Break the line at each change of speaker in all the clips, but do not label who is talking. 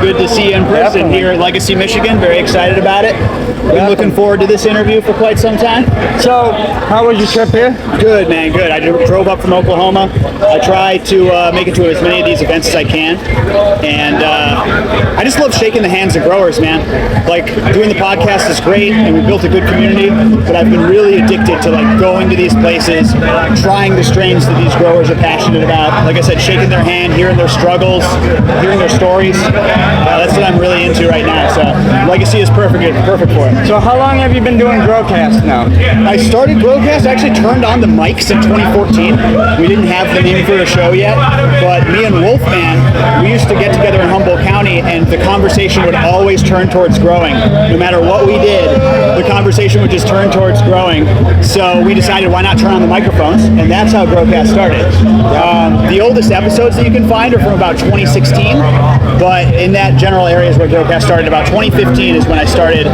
good to see you in person here at Legacy, Michigan. Very excited about it. Been looking forward to this interview for quite some time.
So, how was your trip here?
Good, man, good. I drove up from Oklahoma. I try to make it to as many of these events as I can. And I just love shaking the hands of growers, man. Like, doing the podcast is great, and we built a good community, but I've been really addicted to, like, going to these places, trying the strains that these growers are passionate about. Like I said, shaking their hand, hearing their struggles, hearing their stories. That's what I'm really into right now. So Legacy is perfect for it.
So how long have you been doing Growcast now?
I started Growcast. I actually turned on the mics in 2014. We didn't have the name for a show yet, but me and Wolfman, we used to get together in Humboldt County, and the conversation would always turn towards growing. No matter what we did, the conversation would just turn towards growing. So we decided, why not turn on the microphones? And that's how Growcast started. The oldest episodes that you can find are from about 2016, but in that general area is where Growcast started. About 2015 is when I started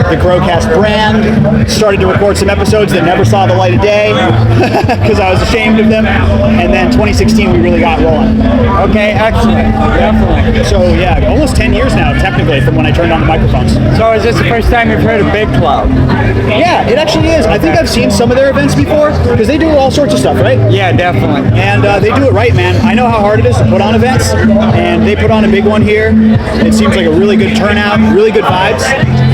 the Growcast brand, started to record some episodes that never saw the light of day because I was ashamed of them, and then 2016 we really got rolling.
Okay, excellent. Definitely.
So yeah, almost 10 years now technically from when I turned on the microphones.
So is this the first time you've heard of Big Cloud?
Yeah, it actually is. I think I've seen some of their events before because they do all sorts of stuff, right?
Yeah, definitely.
And they do it right, man. I know how hard it is to put on events, and they put on a big one here. It seems like a really good turnout, really good vibes.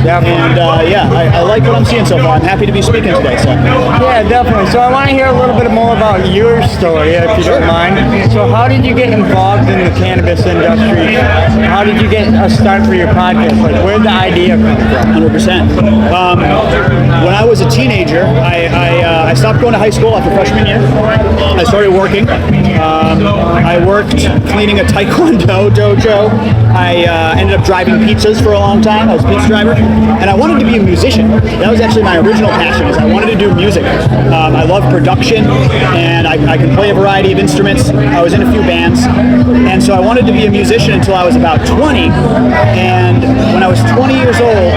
And I like what I'm seeing so far. I'm happy to be speaking today. So.
Yeah, definitely. So I want to hear a little bit more about your story, if you don't mind. So how did you get involved in the cannabis industry? How did you get a start for your podcast? Like, where did the idea come from?
100%. When I was a teenager, I stopped going to high school after freshman year. I started working. I worked cleaning a taekwondo dojo. I ended up driving pizzas for a long time. I was a pizza driver. And I wanted to be a musician. That was actually my original passion, is I wanted to do music. I love production, and I can play a variety of instruments. I was in a few bands. And so I wanted to be a musician until I was about 20. And when I was 20 years old,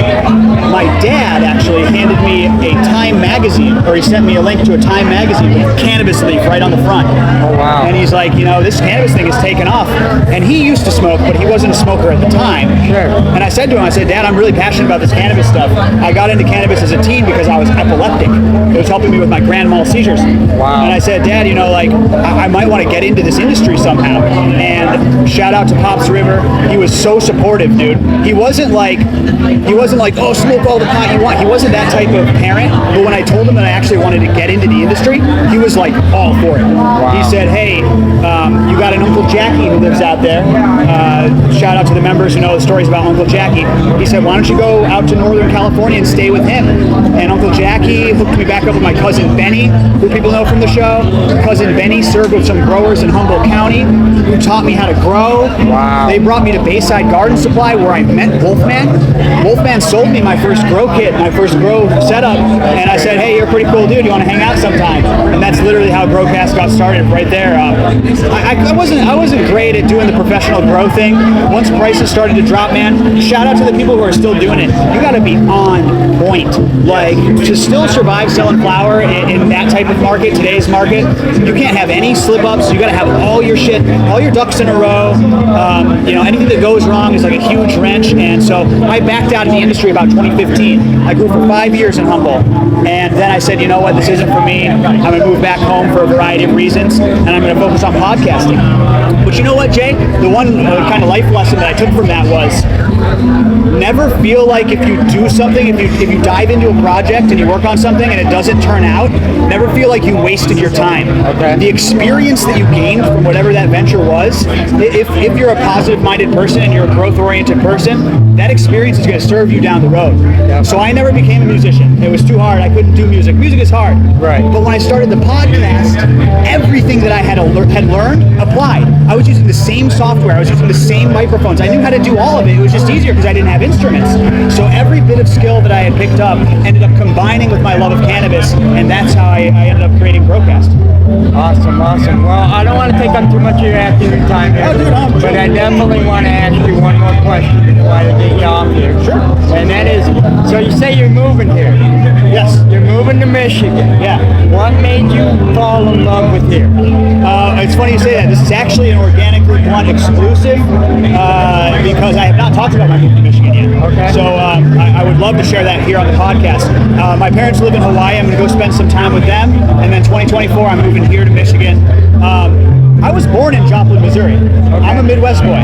my dad actually handed me a Time magazine, or he sent me a link to a Time magazine with a cannabis leaf right on the front.
Oh, wow.
And he's like, this cannabis thing is taken off. And he used to smoke, but he wasn't a smoker at the time.
Sure.
And I said to him, Dad, I'm really passionate about this cannabis stuff. I got into cannabis as a teen because I was epileptic. It was helping me with my grand mal seizures.
Wow.
And I said, Dad, I might want to get into this industry somehow. And shout out to Pops River. He was so supportive, dude. He wasn't like, oh, smoke all the pot you want. He wasn't that type of parent. But when I told him that I actually wanted to get into the industry, he was like all for it. Wow. He said, hey, you got an Uncle Jackie who lives out there. Shout out to the members who know the stories about Uncle Jackie. He said, why don't you go out to Northern California and stay with him? And Uncle Jackie hooked me back up with my cousin Benny, who people know from the show. Cousin Benny served with some growers in Humboldt County who taught me how to grow.
Wow.
They brought me to Bayside Garden Supply where I met Wolfman. Wolfman sold me my first grow kit, my first grow setup, and I said, hey, you're a pretty cool dude. You want to hang out sometime? And that's literally how Growcast got started right there. I wasn't great at doing the professional grow thing. Once prices started to drop, man, shout out to the people who are still doing it. You got to be on point. Like, to still survive selling flower in that type of market, today's market, you can't have any slip-ups. You got to have all your shit, all your ducks in a row. Anything that goes wrong is like a huge wrench. And so I backed out of the industry about 2015. I grew for 5 years in Humboldt. And then I said, you know what, this isn't for me. I'm going to move back home for a variety of reasons, and I'm going to focus on podcasting. But you know what, Jay? The one kind of life lesson that I took from that was never feel like if you do something, if you dive into a project and you work on something and it doesn't turn out, never feel like you wasted your time.
Okay.
The experience that you gained from whatever that venture was, if you're a positive-minded person and you're a growth-oriented person, that experience is going to serve you down the road.
Yeah.
So I never became a musician. It was too hard. I couldn't do music. Music is hard.
Right.
But when I started the podcast, everything that I had learned applied. I was using the same software. I was using the same microphones. I knew how to do all of it. It was just easier because I didn't have instruments. So every bit of skill that I had picked up ended up combining with my love of cannabis, and that's how I ended up creating Growcast.
Awesome. Well, I don't want to take up too much of your afternoon time here, but I definitely want to ask you one more question before I get you off here.
Sure.
And that is, So you say you're moving here.
Yes.
You're moving to Michigan.
Yeah.
What made you fall in love with here?
It's funny you say that. This is actually an organically blunt exclusive because I have not talked about my move to Michigan yet.
Okay.
So I would love to share that here on the podcast. My parents live in Hawaii. I'm going to go spend some time with them. And then 2024, I'm moving here to Michigan. I was born in Joplin, Missouri. Okay. I'm a Midwest boy.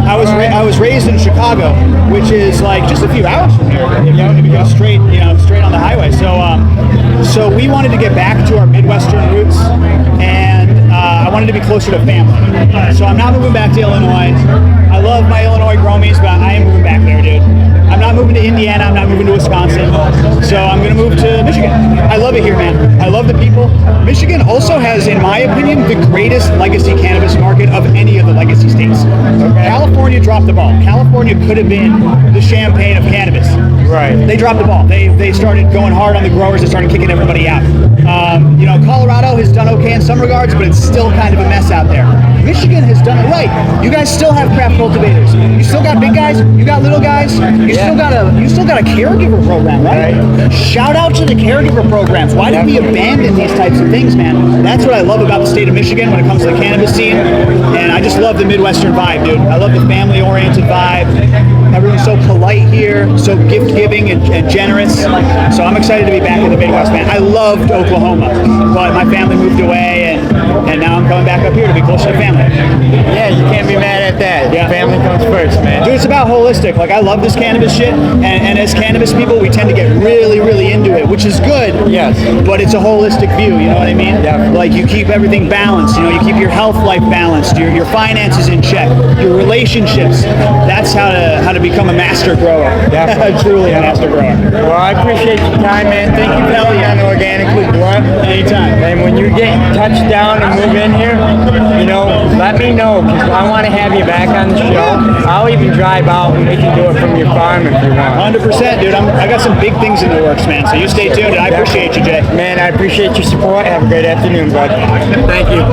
I was raised in Chicago, which is like just a few hours from here. If you go straight on the highway. So we wanted to get back to our Midwestern roots, and I wanted to be closer to family. So I'm not moving back to Illinois. I love my Illinois Gromies, but I am moving back there, dude. I'm not moving to Indiana. I'm not moving to Wisconsin. So I'm going to move to Michigan. I love it here, man. I love the people. Michigan also has, in my opinion, the greatest legacy cannabis market of any of the legacy states. Okay. California dropped the ball. California could have been the Champagne of cannabis.
Right.
They dropped the ball. They started going hard on the growers. They started kicking everybody out. Colorado has done okay in some regards, but it's still kind of a mess out there. Michigan has done it right. You guys still have craft cultivators. You still got big guys. You got little guys. You still got a caregiver program, right? Shout out to the caregiver programs. Why did we abandon these types of things, man? That's what I love about the state of Michigan when it comes to the cannabis scene. And I just love the Midwestern vibe, dude. I love the family-oriented vibe. Everyone's so polite here, so gift-giving and generous. So I'm excited to be back in the Midwest, man. I loved Oklahoma, but my family moved away, and now I'm coming back up here to be closer to family.
Yeah, you can't be mad at that.
Yeah.
Family comes first, man.
Dude, it's about holistic. Like, I love this cannabis shit, and as cannabis people, we tend to get really, really into it, which is good.
Yes.
But it's a holistic view, you know what I mean?
Yeah.
Like, you keep everything balanced, you keep your health life balanced, your finances in check, your relationships. That's how to become a master grower.
Definitely.
Truly a master grower.
Well, I appreciate your time, man. Thank you for coming on Organically Blunt.
Anytime.
And when you get touched down and move in here, let me know, because I want to have you back on the show. I'll even drive out and we can do it from your farm if you want.
100%, dude. I got some big things in the works, man. So you stay tuned, and I appreciate you, Jay.
Man, I appreciate your support. Have a great afternoon, bud. Thank you.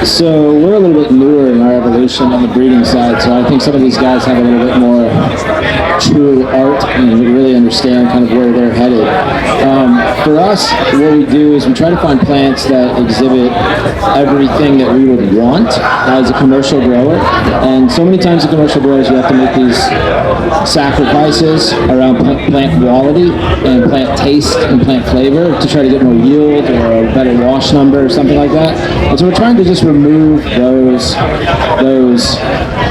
So we're a little bit newer in our evolution on the breeding side, so I think some of these guys have a little bit more true art and really understand kind of where they're headed. For us, what we do is we try to find plants that exhibit everything that we would want as a commercial grower. And so many times as commercial growers, you have to make these sacrifices around plant quality and plant taste and plant flavor to try to get more yield or a better wash number or something like that. And so we're trying to just remove those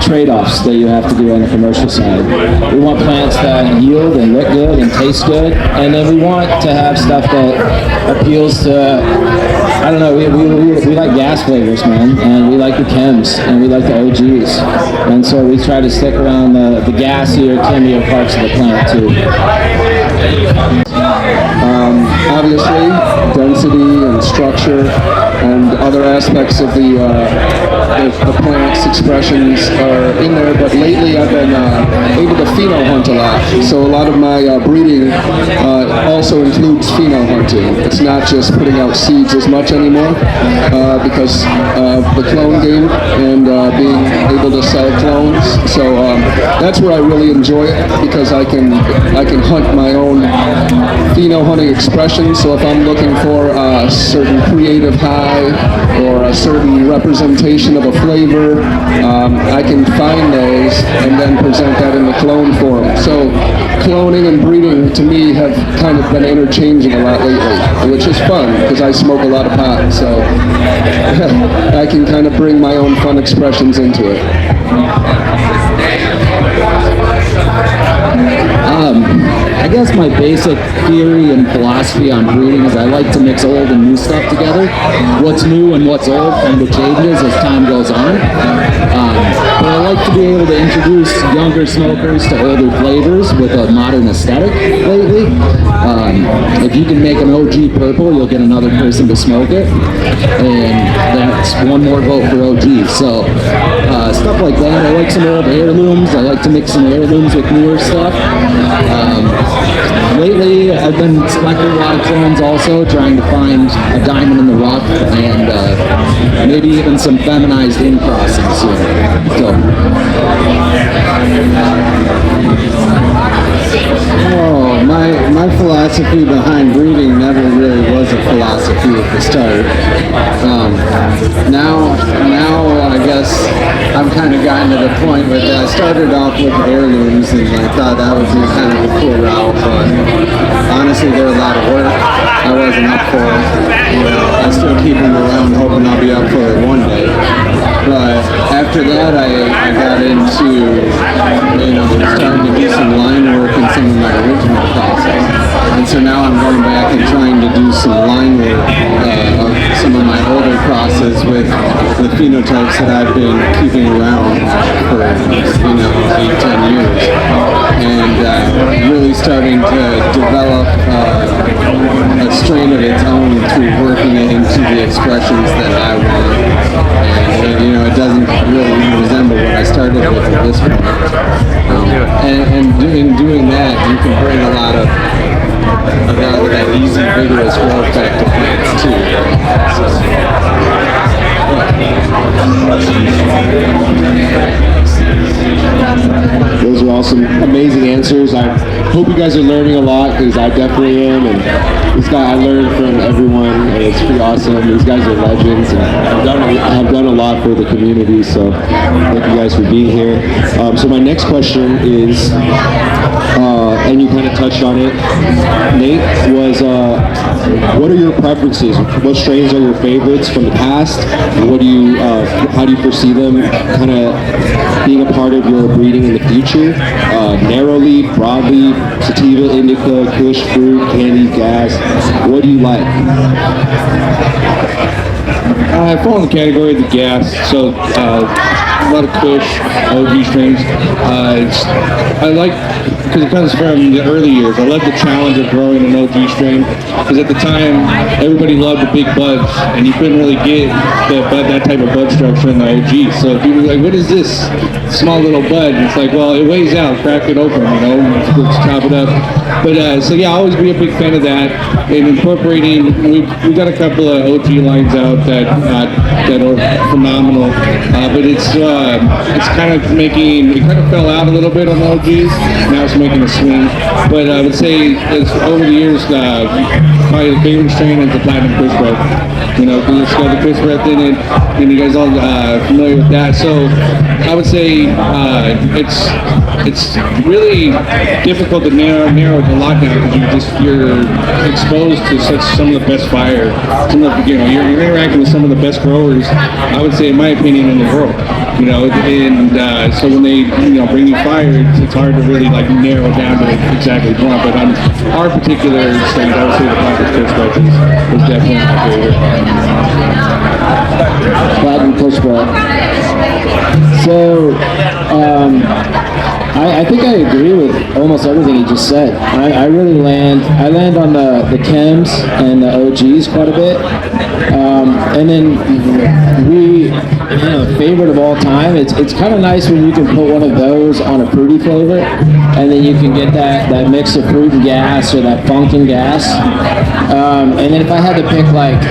trade-offs that you have to do on the commercial side. We want plants that yield and look good and taste good, and then we want to have stuff that appeals to, I don't know, we like gas flavors, man, and we like the chems, and we like the OGs, and so we try to stick around the gassier, chemier parts of the plant too.
Obviously, density and structure and other aspects of the plant's expressions are in there, but lately I've been able to pheno hunt a lot. So a lot of my breeding also includes pheno hunting. It's not just putting out seeds as much anymore because of the clone game and being able to sell clones. So that's where I really enjoy it, because I can hunt my own pheno hunting expressions. So if I'm looking for a certain creative high or a certain representation of a flavor, I can find those and then present that in the clone form. So cloning and breeding to me have kind of been interchanging a lot lately, which is fun because I smoke a lot of pot, so I can kind of bring my own fun expressions into it.
I guess my basic theory and philosophy on breeding is I like to mix old and new stuff together. What's new and what's old kind of changes as time goes on. But I like to be able to introduce younger smokers to older flavors with a modern aesthetic lately. If you can make an OG purple, you'll get another person to smoke it. And that's one more vote for OG. So stuff like that. I like some old heirlooms. I like to mix some heirlooms with newer stuff. Lately, I've been selecting a lot of clones also, trying to find a diamond in the rough and maybe even some feminized in-crossings. So
philosophy behind breeding never really was a philosophy at the start. Now I guess I've kind of gotten to the point where I started off with heirlooms and I thought that would be kind of a cool route, but honestly they're a lot of work. I wasn't up for it. You know, I still keep them around hoping I'll be up for it one day. But after that I got into, you know, starting to do some line work in some of my original process. And so now I'm going back and trying to do some line work of some of my older process with phenotypes that I've been keeping around for, you know, 8-10 years. And really starting to develop a strain of its own through working it into the expressions that I want. And you know, it doesn't really resemble what I started with at this point. And in doing that, you can bring a lot of that easy, vigorous growth back to plants too.
Those are all some amazing answers. I hope you guys are learning a lot, because I definitely am. And this guy, I learned from everyone, and it's pretty awesome. These guys are legends, and I've done a lot for the community. So thank you guys for being here. So my next question is, and you kind of touched on it, Nate, was what are your preferences? What strains are your favorites from the past? What do you, how do you foresee them kind of being a part of your breeding in the future? Narrow leaf, broadleaf, sativa, indica, kush, fruit, candy, gas. What do you like?
I fall in the category of the gas, so a lot of kush, OG strains. I like, because it comes from the early years, I love the challenge of growing an OG strain, because at the time, everybody loved the big buds, and you couldn't really get that type of bud structure in the OG. So people were like, what is this small little bud? And it's like, well, it weighs out, crack it open, you know, let's chop it up. But so yeah, I'll always be a big fan of that. And incorporating, we've got a couple of OG lines out that are phenomenal, but it's kind of making, it kind of fell out a little bit on the OGs. Now it's making a swing. But I would say it's, over the years, probably the favorite strain is the Platinum Kush Breath. You know, because it's got the Kush Breath in it, and you guys all familiar with that. So I would say it's really difficult to narrow the lockdown, because you're exposed to some of the best fire. You're interacting with some of the best growers, I would say, in my opinion, in the world. You know, and so when they bring you fire, it's hard to really like narrow down to exactly what you want. But on our particular strain, I would say the Platinum Kush Breath is definitely my favorite.
Platinum Kush Breath. So, I think I agree with almost everything you just said. I really land on the chems and the OGs quite a bit. And then favorite of all time, it's kind of nice when you can put one of those on a fruity flavor, and then you can get that mix of fruit and gas, or that funk and gas. And then if I had to pick like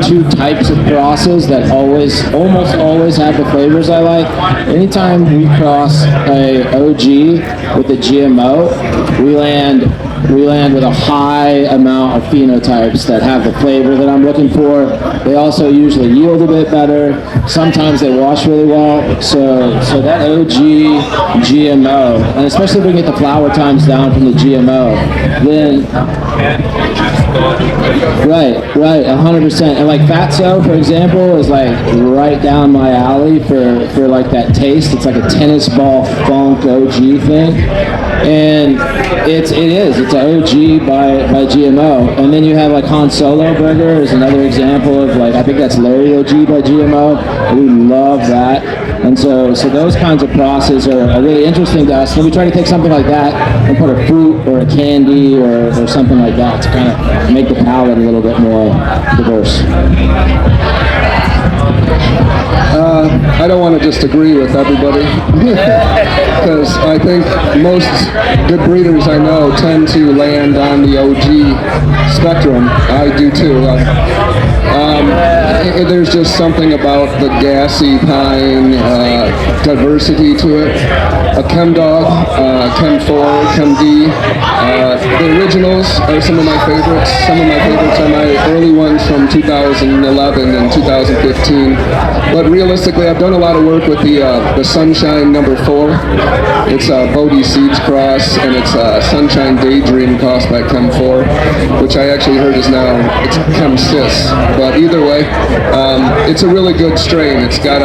two types of crosses that almost always have the flavors I like, anytime we cross a OG with a GMO, we land with a high amount of phenotypes that have the flavor that I'm looking for. They also usually yield a bit better. Sometimes they wash really well. So that OG GMO, and especially if we can get the flower times down from the GMO, then right, 100%. And like Fatso, for example, is like right down my alley for like that taste. It's like a tennis ball funk OG thing. And it's an OG by GMO. And then you have like Han Solo Burger is another example of like, I think that's Larry OG by GMO. We love that. And so those kinds of processes are really interesting to us. So we try to take something like that and put a fruit or a candy or something like that to kind of make the palate a little bit more diverse.
I don't want to just agree with everybody, because I think most good breeders I know tend to land on the OG spectrum. I do too. There's just something about the gassy pine diversity to it. A Chem Dog, Chem 4, Chem D. The originals are some of my favorites. Some of my favorites are my early ones from 2011 and 2015. But realistically, I've done a lot of work with the Sunshine number 4. It's a Bodhi Seeds cross, and it's Sunshine Daydream cross by Chem 4, which I actually heard is now it's Chem Cis. But either way, it's a really good strain. It's got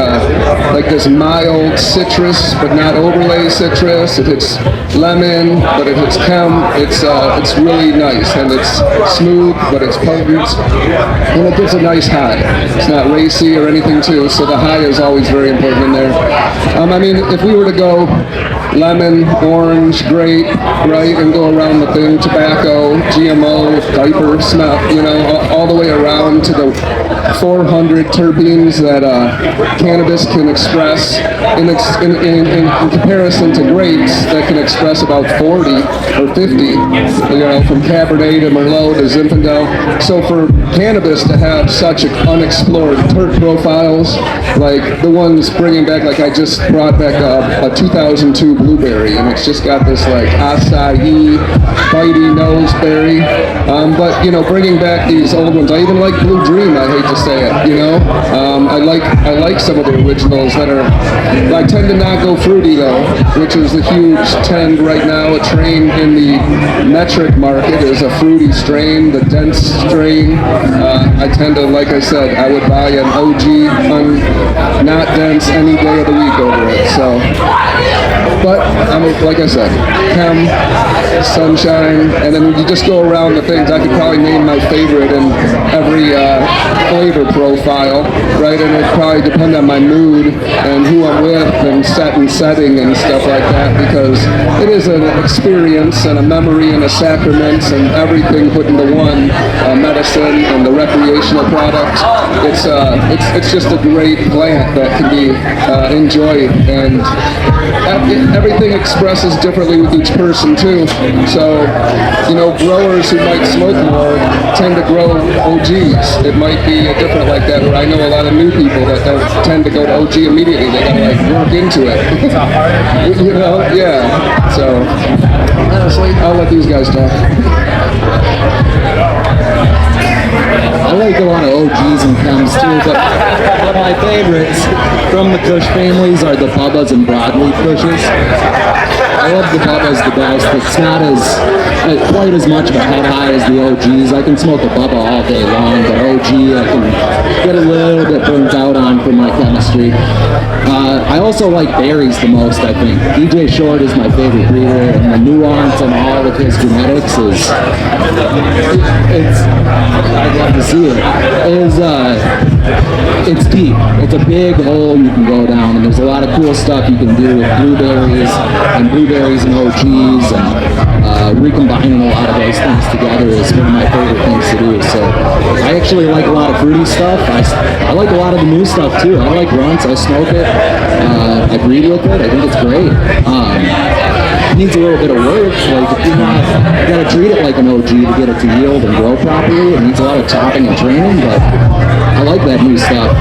like this mild citrus, but not overlay citrus. It hits lemon, but it hits chem. It's really nice, and it's smooth, but it's potent, and it gives a nice high. It's not racy or anything too, so the high is always very important in there. I mean, if we were to go lemon, orange, grape, right, and go around the thing, tobacco, GMO, diaper, smell, all the way around to the 400 terpenes that cannabis can express in comparison to grapes that can express about 40 or 50, from Cabernet to Merlot to Zinfandel. So for cannabis to have such unexplored terp profiles, like the ones bringing back, like I just brought back a 2002 blueberry, and it's just got this like acai, bitey nose berry. But bringing back these old ones, I even like Blue Dream. I hate to say it, I like some of the originals that are. I tend to not go fruity though, which is the huge trend right now. A train in the metric market is a fruity strain, the dense strain. I tend to, like I said, I would buy an OG, not dense, any day of the week over it. So. But, like I said, Chem, Sunshine, and then you just go around the things. I could probably name my favorite in every flavor profile, right? And it'd probably depend on my mood and who I'm with and setting and stuff like that, because it is an experience and a memory and a sacrament and everything put into one, medicine and the recreational product. It's just a great plant that can be enjoyed, and everything expresses differently with each person too. So, growers who might smoke more tend to grow OGs. It might be different like that, where I know a lot of new people that don't tend to go to OG immediately. They gotta work into it. Yeah. So, honestly, I'll let these guys talk.
I like a lot of OGs and chems too, but one of my favorites from the Kush families are the Bubbas and Broadleaf Kushes. I love the Bubba's the best. It's not quite as much of a head high as the OGs. I can smoke a Bubba all day long, but OG I can get a little bit burnt out on for my chemistry. I also like berries the most, I think. DJ Short is my favorite breeder, and the nuance and all of his genetics is, I'd love to see it. It's deep. It's a big hole you can go down, and there's a lot of cool stuff you can do with blueberries and OGs, and recombining a lot of those things together is one of my favorite things to do. So I actually like a lot of fruity stuff. I like a lot of the new stuff too. I like runts. I smoke it. I breed with it. I think it's great. It needs a little bit of work. Like if you gotta treat it like an OG to get it to yield and grow properly. It needs a lot of topping and training, but I like that new stuff.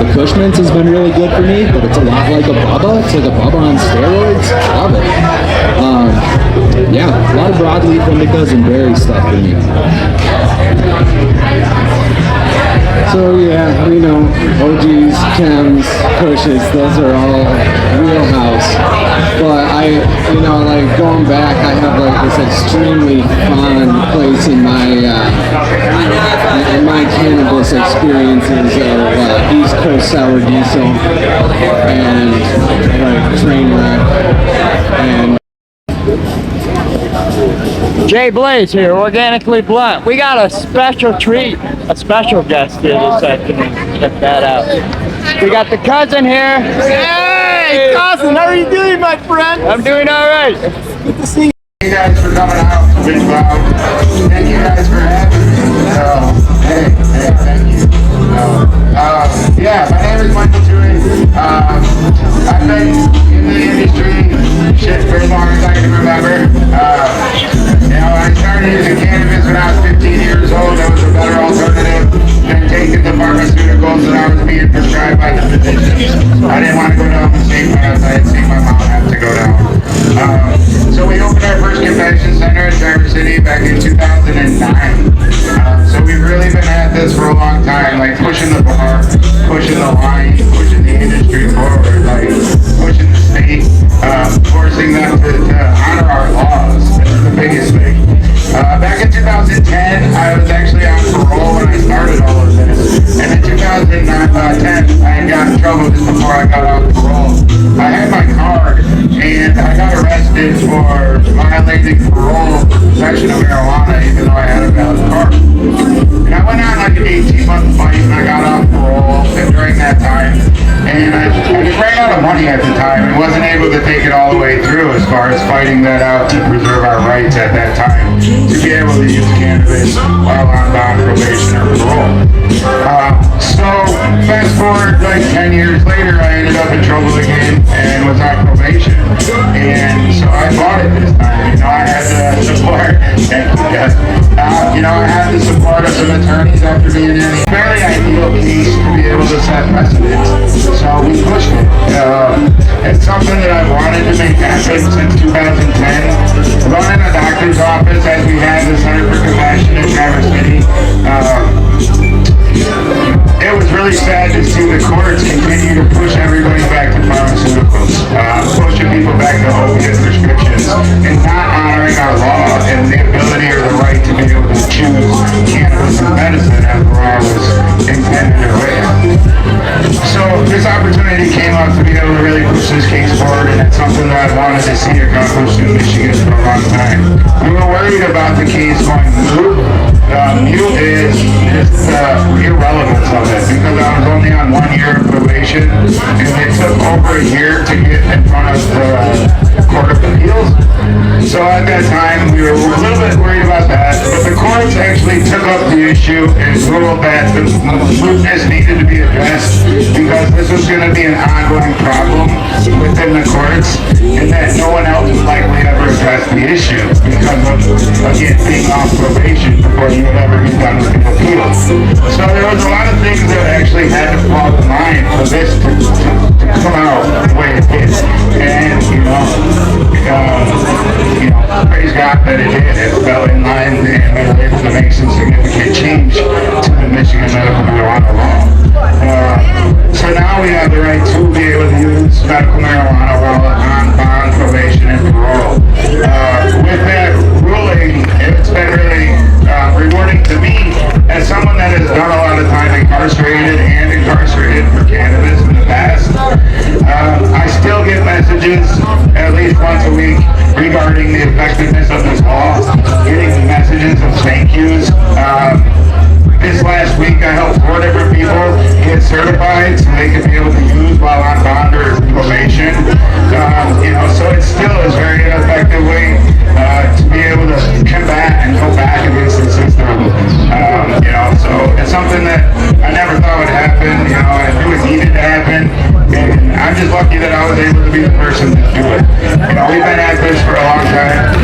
The Cushman's has been really good for me, but it's a lot like a Bubba. It's like a Bubba on steroids. I love it. Yeah, a lot of broadleaf indicas and berry stuff for me.
So yeah, OGs, chems, Kushes, those are all wheelhouse. But like going back, I have like this extremely fun place in my cannabis experiences of East Coast Sour Diesel and like Trainwreck and
Jay Blaze here, Organically Blunt. We got a special treat, a special guest here this afternoon. Check that out. We got the cousin here. Hey, cousin, how are you doing, my friend? I'm doing all right. Good to see you.
Thank you guys for coming out. Big wow. Thank you guys for having me. Hey, thank you. Yeah, my name is Michael Dewey. I've been in the industry for as long as I can remember. I started using cannabis when I was 15 years old. That was a better alternative. at the time and wasn't able to take it all the way through as far as fighting that out to preserve our rights at that time to be able to use cannabis while on bond, probation, or parole. So fast forward like 10 years later, I ended up in trouble again and was on probation. And so I fought it this time. You know, I had the support. Thank you, Jeff. You know, I had the support of some attorneys after being in a fairly ideal case to be able to set precedents. So we pushed it. It's something that I've wanted to make happen since 2010. Running a doctor's office as we had the Center for Compassion in Traverse City. It was really sad to see the courts continue to push everybody back to pharmaceuticals, pushing people back to opiate prescriptions, and not honoring our law and the ability or the right to be able to choose cannabis as medicine as the law was intended or written. So this opportunity came up to be able to really push this case forward, and it's something that I wanted to see accomplished in Michigan for a long time. We were worried about the case going moot. Mute is just irrelevance of it, because I was only on 1 year of probation, and it took over a year to get in front of the Court of Appeals. So at that time, we were a little bit worried about that, but the courts actually took up the issue and ruled that the mootness needed to be addressed because this was going to be an ongoing problem within the courts, and that no one else would likely ever address the issue because of, again, being off probation before you would ever be done with the appeals. So there was a lot of things that actually had to fall in line for this to come out the way it did. And, praise God that it did. It fell in line, and we were able to make some significant change to the Michigan medical marijuana law. So now we have the right to be able to use medical marijuana while on bond, probation, and parole. With that ruling, it's been really rewarding to me as someone that has done a lot of time incarcerated for cannabis in the past. I still get messages at least once a week regarding the effectiveness of this law, getting messages of thank yous. This last week, I helped 4 different people get certified so they could be able to use while on bond or probation. So it still is very effective way to be able to combat and go back against the system. So it's something that I never thought would happen. I knew it needed to happen, and I'm just lucky that I was able to be the person to do it. We've been at this for a long time.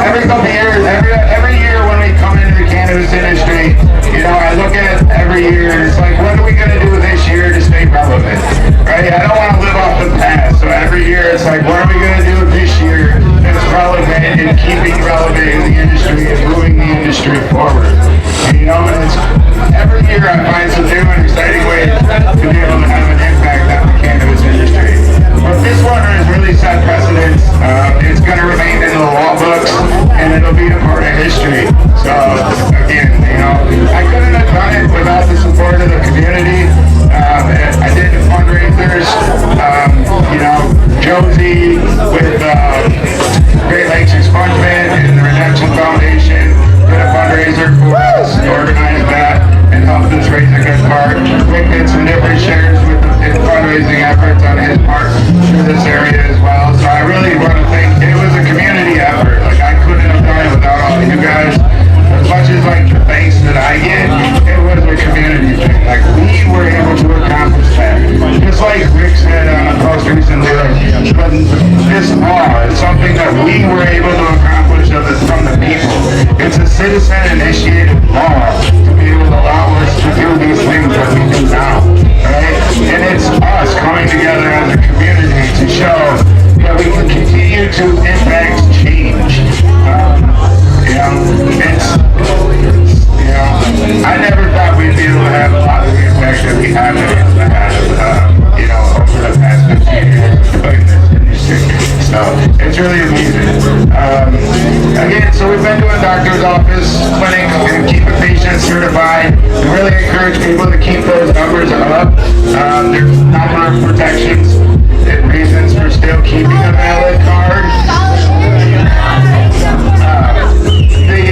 Every couple of years, every year when we come into the cannabis industry, I look at every year and it's like, what are we going to do this year to stay relevant, right? I don't want to live off the past, so every year it's like, what are we going to do this year that's relevant and keeping relevant in the industry and moving the industry forward? And it's every year I find some new and exciting ways to be able to have an impact on the cannabis industry. But this one has really set precedents. It's going to remain in the law books, and it'll be a part of history. So, again, I couldn't have done it without the support of the community. I did the fundraisers. Josie with Great Lakes Expungement and the Redemption Foundation did a fundraiser for us, organized that, and helped us raise a good part. Rick did some different shares with the fundraising efforts on his part through this area as well. So I really want to thank, it was a community effort. I couldn't have done it without all of you guys. As much as the thanks that I get, it was a community thing. We were able to accomplish that. Just like Rick said on a post recently, this law is something that we were able to accomplish from the people. It's a citizen-initiated law to be able to allow us to do these things that we do now, right? And it's us coming together as a community to show that we can continue to impact change. I never thought we'd be able to have a lot of the impact that we have had, over the past 15 years in this industry. So it's really amazing. Again, so we've been doing doctor's office clinics and keeping patients certified. We really encourage people to keep those numbers up. There's a number of protections and reasons for still keeping a valid card. The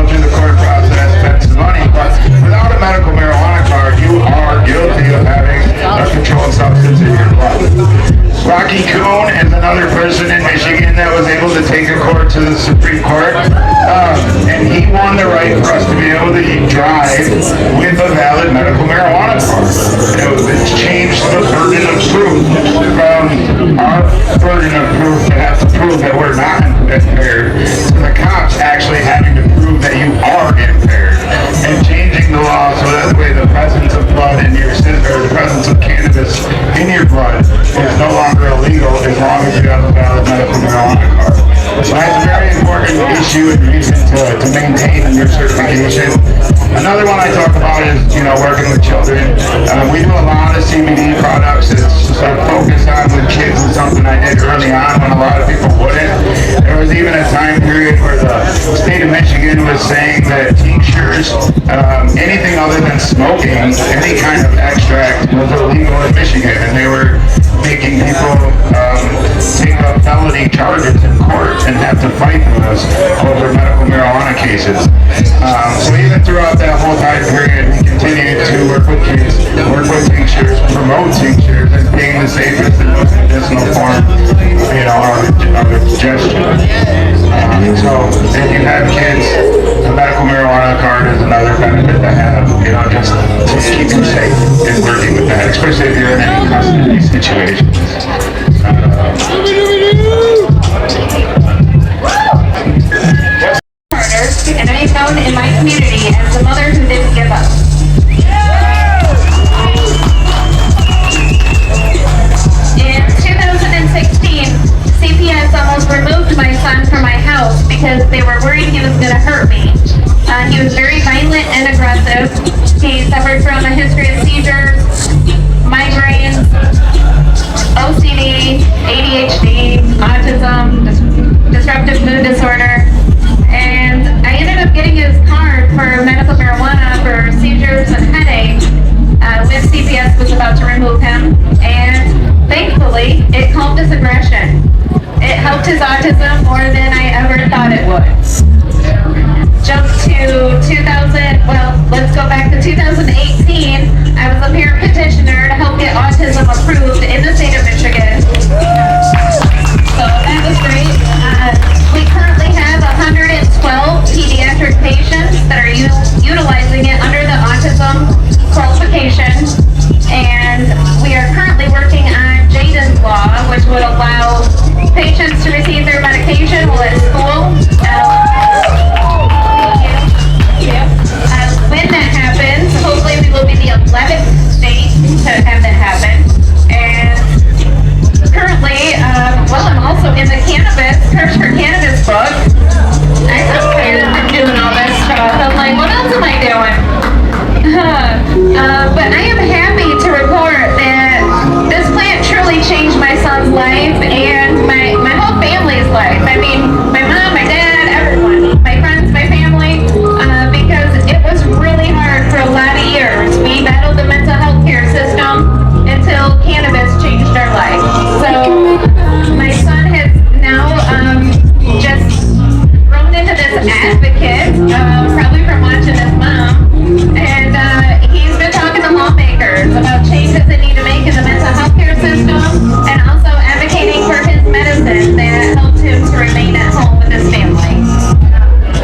go through the court process, spend some money, but without a medical marijuana card, you are guilty of having a controlled substance in your blood. Rocky Coon is another person in Michigan that was able to take a court to the Supreme Court, and he won the right for us to be able to drive with a valid medical marijuana card. It changed the burden of proof from our burden of proof to have to prove that we're not impaired to the cops actually having to prove that you are impaired, and changing the law so that way the presence of blood in your system, or the presence of cannabis in your blood, is no longer illegal as long as you have a valid medical marijuana card. So that's a very important issue and reason to maintain your certification. Another one I talk about is, working with children. We do a lot of CBD products. It's focused on with kids is something I did early on when a lot of people wouldn't. There was even a time period where the state of Michigan was saying that tinctures, anything other than smoking, any kind of extract was illegal in Michigan, and they were making people take up felony charges in court and have to fight with us over medical marijuana cases. So even throughout that whole time period, we continued to work with kids, work with tinctures, promote tinctures as being the safest and most medicinal form, of ingestion. So if you have kids, the medical marijuana card is another benefit to have, just to keep you safe in working with that, especially if you're in any custody situation.
And I am known in my community as the mother who didn't give up. In 2016, CPS almost removed my son from my house because they were worried he was going to hurt me. He was very violent and aggressive. He suffered from a history of seizures, migraines, OCD, ADHD, autism, disruptive mood disorder, and I ended up getting his card for medical marijuana for seizures and headache when CPS was about to remove him, and thankfully it calmed his aggression. It helped his autism more than I ever thought it would. Jump to 2018, I was a parent petitioner to help get autism approved in the state of Michigan. So that was great. We currently have 112 pediatric patients that are utilizing it under the autism qualification. And we are currently working on Jaden's Law, which would allow patients to receive their medication while at school. When that happens, hopefully we will be the 11th state to have that happen. And currently, I'm also in the Curse for Cannabis book. I feel tired of doing all this stuff. I'm like, what else am I doing? But I am happy to report that this plant truly changed my son's life and my whole family's life. I mean, my mom, my dad, everyone, my friends, my family, because it was really hard for a lot of years. We battled the mental health care system until cannabis changed our life. So my son has now just grown into this advocate, probably from watching his mom, and he's been talking to lawmakers about changes that need to make in the mental health care system, and also advocating for his medicine that helped him to remain at home with his family.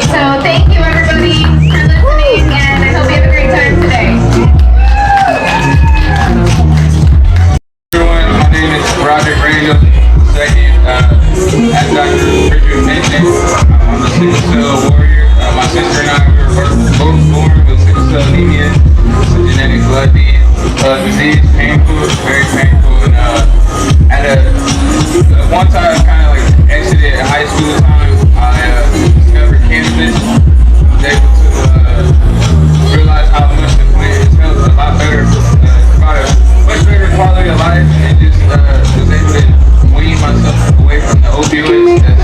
So thank you everybody for listening, and I hope you have a great time today.
Everyone, my name is Roger Randall II. As Dr. Richard mentioned, I'm a sickle cell warrior. My sister and I were both born with sickle cell anemia. It's a genetic blood disease, painful, very painful. And at one time, kind of like exited high school time, I discovered cannabis. I was able to realize how much the plant has helped a lot better, about a much better quality of life, and just was able to wean myself away from the opioids that's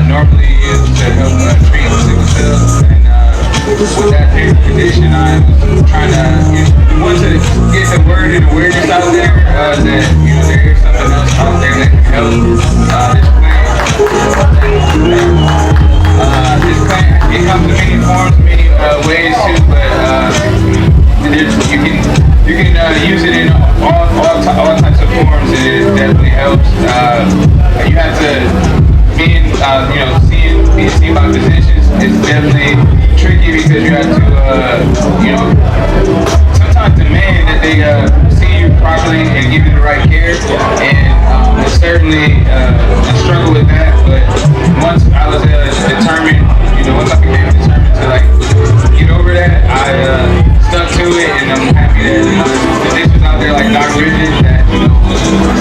normally used to help treat sickle cell. And with that condition, I was trying to get the word and awareness out there that there is something else out there that can help this plant. This plant, it comes in many forms, many ways too, but you can use it in all types of forms, and it definitely helps. You have to being seen by physicians is definitely tricky because you have to sometimes demand that they see you properly and give you the right care, and it's certainly a struggle with that. But once I was determined, once I became determined to get over that, I stuck to it, and I'm happy that there's physicians out there like Dr. Richard that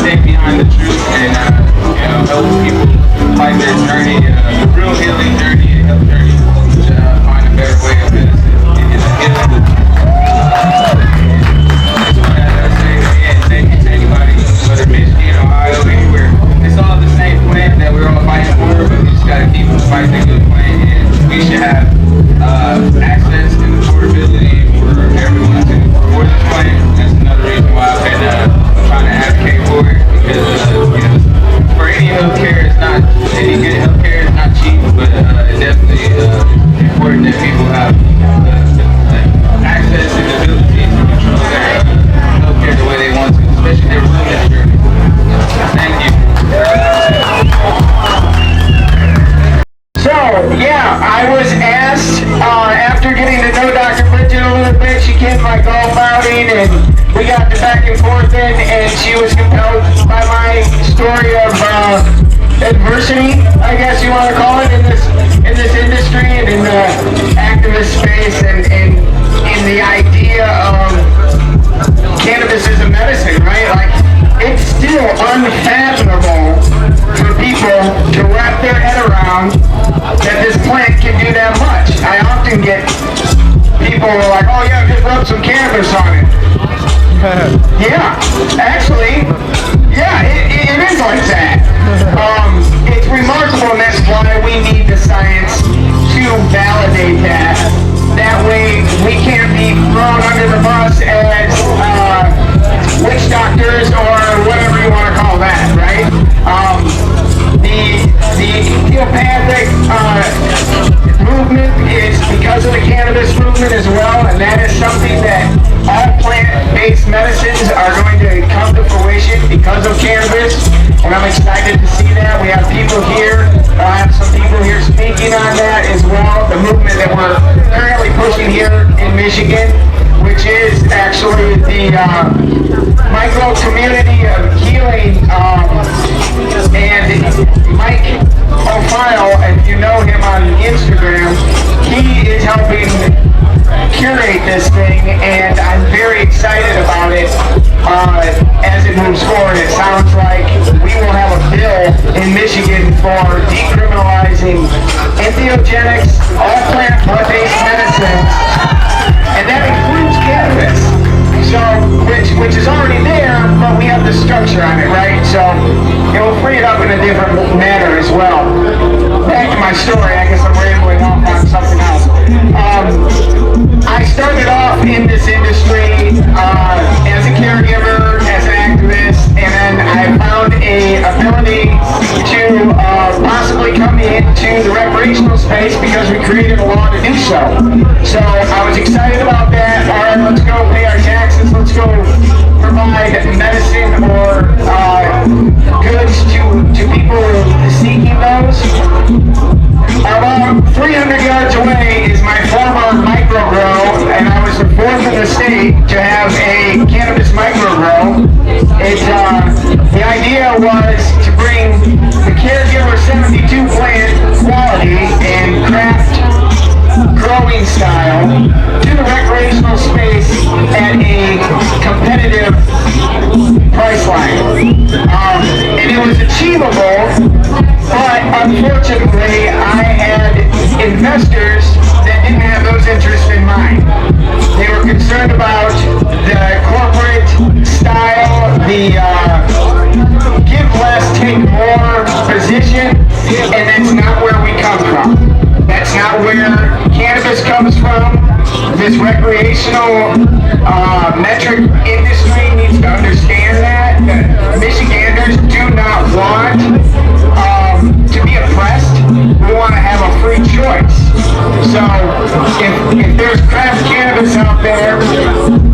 stay behind the truth and help people fight their journey, the real healing journey and health journey, to find a better way of medicine and healing. Just want to say again, thank you to anybody, whether Michigan, Ohio, anywhere. It's all the same plan that we're all fighting for, but we just got to keep fighting the good plan, and we should have access and affordability for everyone for this plan. That's another reason why I've been trying to advocate for it, because for any healthcare, it's not any good healthcare. It's not cheap, but it's definitely important that people have access and ability to control their healthcare the way they want to, especially their wellness journey. Thank you.
So, yeah, I was asked, after getting to know Dr. Bridget a little bit, she came to my golf outing, and we got to back and forth in, and she was compelled by my story of adversity, I guess you want to call it, in this industry and in the activist space, and in the idea of cannabis as a medicine, right? Like, it's still unfathomable for people to wrap their head around that this plant can do that much. I often get people who are like, oh yeah, just rub some cannabis on it. Yeah, actually, yeah, it is like that. It's remarkable, and that's why we need the science to validate that. That way we can't be thrown under the bus as witch doctors or whatever you want to call that, right? The theopathic movement is because of the cannabis movement as well, and that is something that all plant-based medicines are going to come to fruition because of cannabis, and I'm excited to see that. We have people here, I have some people here speaking on that as well, the movement that we're currently pushing here in Michigan, which is actually the micro community of healing, and Mike O'File, if you know him on Instagram, he is helping curate this thing, and I'm very excited about it as it moves forward. It sounds like we will have a bill in Michigan for decriminalizing entheogenics, all plant-based medicines, and that includes cannabis. So, which is already there, but we have the structure on it, right? So, it will free it up in a different manner as well. Back to my story, I guess I'm rambling off on something else. I started off in this industry as a caregiver, as an activist, and then I found a ability to possibly come into the recreational space because we created a law to do so. So I was excited about that. All right, let's go pay our taxes. Let's go provide medicine or goods to people seeking those. About 300 yards away is my former micro grow, and I was the fourth in the state to have a cannabis micro grow. The idea was to bring the Caregiver 72 plant quality and craft growing style to the recreational space at a competitive price line. And it was achievable, but unfortunately I had investors that didn't have those interests in mind. They were concerned about the corporate style, the give less, take more position, and that's not where we come from. That's not where cannabis comes from. This recreational metric industry needs to understand that. Michiganders do not want to be oppressed. We want to have a free choice. So if there's craft cannabis out there,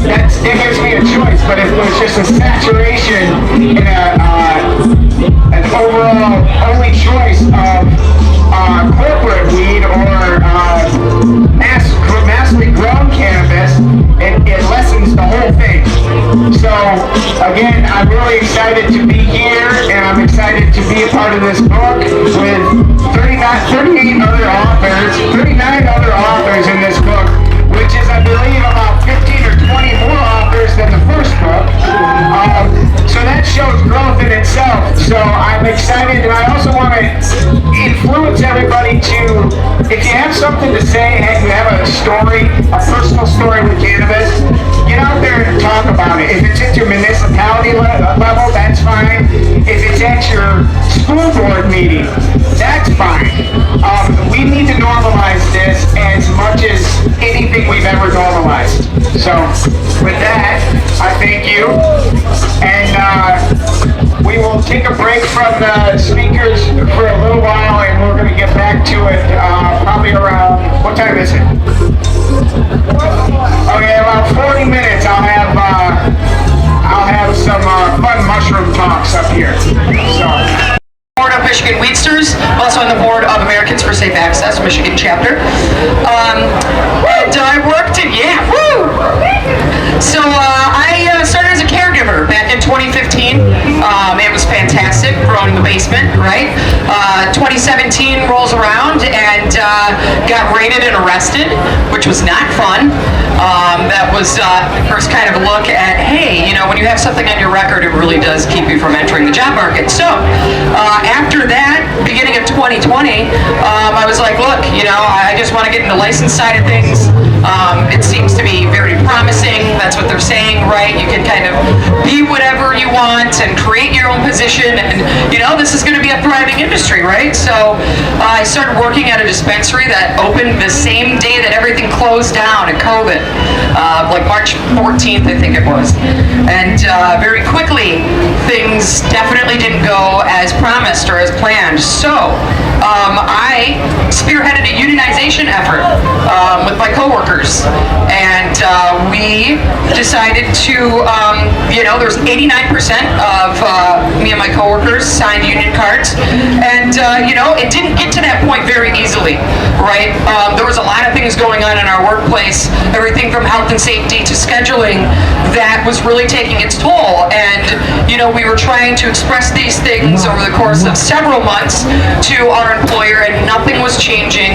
that gives me a choice. But if there's just a saturation in an overall only choice of corporate weed or massively grown cannabis, it lessens the whole thing. So again, I'm really excited to be here, and I'm excited to be a part of this book with 39 other authors in this book, which is, I believe, about 15 or 20 more authors than the first book. So that shows growth in itself. So I'm excited, and I also want to influence everybody to, if you have something to say, and you have a story, a personal story with cannabis, get out there and talk about it. If it's at your municipality level, that's fine. If it's at your school board meeting, that's fine. We need to normalize this as much as anything we've ever normalized. So with that, I thank you, and we will take a break from the speakers for a little while, and we're going to get back to it probably around, what time is it? Okay, about 40 minutes. I'll have some fun mushroom talks up here. So.
Board of Michigan Weedsters, also on the board of Americans for Safe Access, Michigan chapter. And I worked in, So I started as a caregiver back in 2015. It was fantastic, growing in the basement, right? 2017 rolls around and got raided and arrested, which was not fun. That was first kind of look at, hey, when you have something on your record, it really does keep you from entering the job market. So after that, beginning of 2020, I was like, look, I just want to get in the license side of things. It seems to be very promising. That's what they're saying, right? You can kind of be whatever you want and create your own position, and this is going to be a thriving industry, right? So I started working at a dispensary that opened the same day that everything closed down at COVID, like March 14th, I think it was. And very quickly, things definitely didn't go as promised or as planned. So I spearheaded a unionization effort with my coworkers, and we decided to, there's 89% of me and my coworkers signed union cards, and it didn't get to that point very easily, right? There was a lot of things going on in our workplace, everything from health and safety to scheduling, that was really taking its toll, and we were trying to express these things over the course of several months to our employer, and nothing was changing.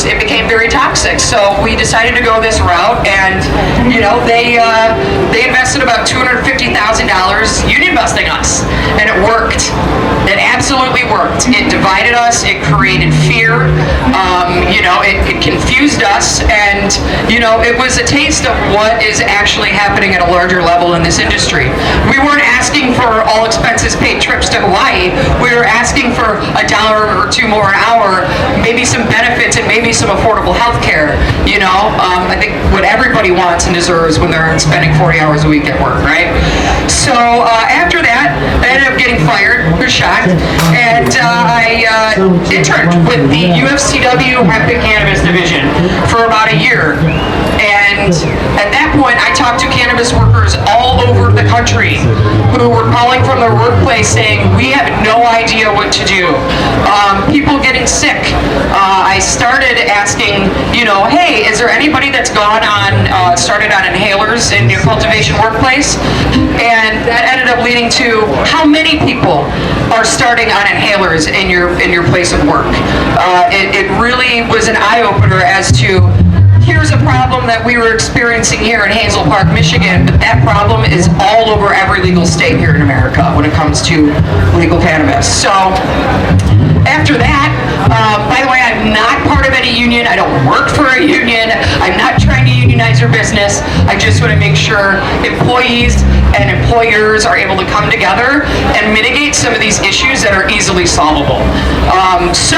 It became very toxic. So we decided to go this route, and they invested about $250,000 union busting us, and it worked. It absolutely worked. It divided us. It created fear. It confused us, and it was a taste of what is actually happening at a larger level in this industry. We weren't asking for all expenses paid trips to Hawaii. We were asking for $1 or $2 more an hour, maybe some benefits, and maybe some affordable health care. I think what everybody wants and deserves when they're spending 40 hours a week at work, right? So after that, I ended up getting fired. I was shocked, and I interned with the UFCW Hemp and Cannabis Division for about a year. And at that point, I talked to cannabis workers all over the country who were calling from their workplace saying, we have no idea what to do. People getting sick. I started asking, hey, is there anybody that's started on inhalers in your cultivation workplace? And that ended up leading to how many people are starting on inhalers in your place of work. It really was an eye-opener as to, here's a problem that we were experiencing here in Hazel Park, Michigan, but that problem is all over every legal state here in America when it comes to legal cannabis. So after that, by the way, I'm not part of any union. I don't work for a union. I'm not trying to unionize your business. I just want to make sure employees and employers are able to come together and mitigate some of these issues that are easily solvable. So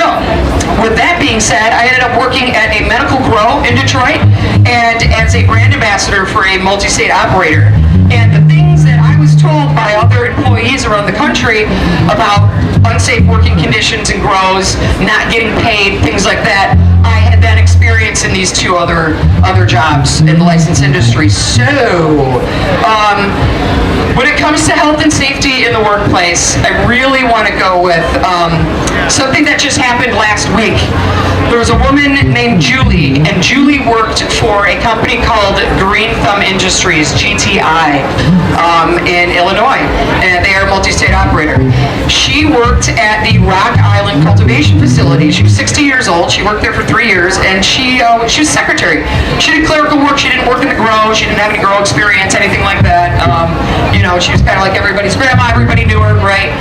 with that being said, I ended up working at a medical grow in Detroit and as a brand ambassador for a multi-state operator. And the things that I was told by other their employees around the country about unsafe working conditions and grows, not getting paid, things like that. I had that experience in these two other jobs in the license industry. So, when it comes to health and safety in the workplace, I really want to go with something that just happened last week. There was a woman named Julie, and Julie worked for a company called Green Thumb Industries, GTI, in Illinois, and they are a multi-state operator. She worked at the Rock Island cultivation facility. She was 60 years old. She worked there for 3 years, and she was secretary. She did clerical work. She didn't work in the grow. She didn't have any grow experience, anything like that. She was kind of like everybody's grandma. Everybody knew her, right?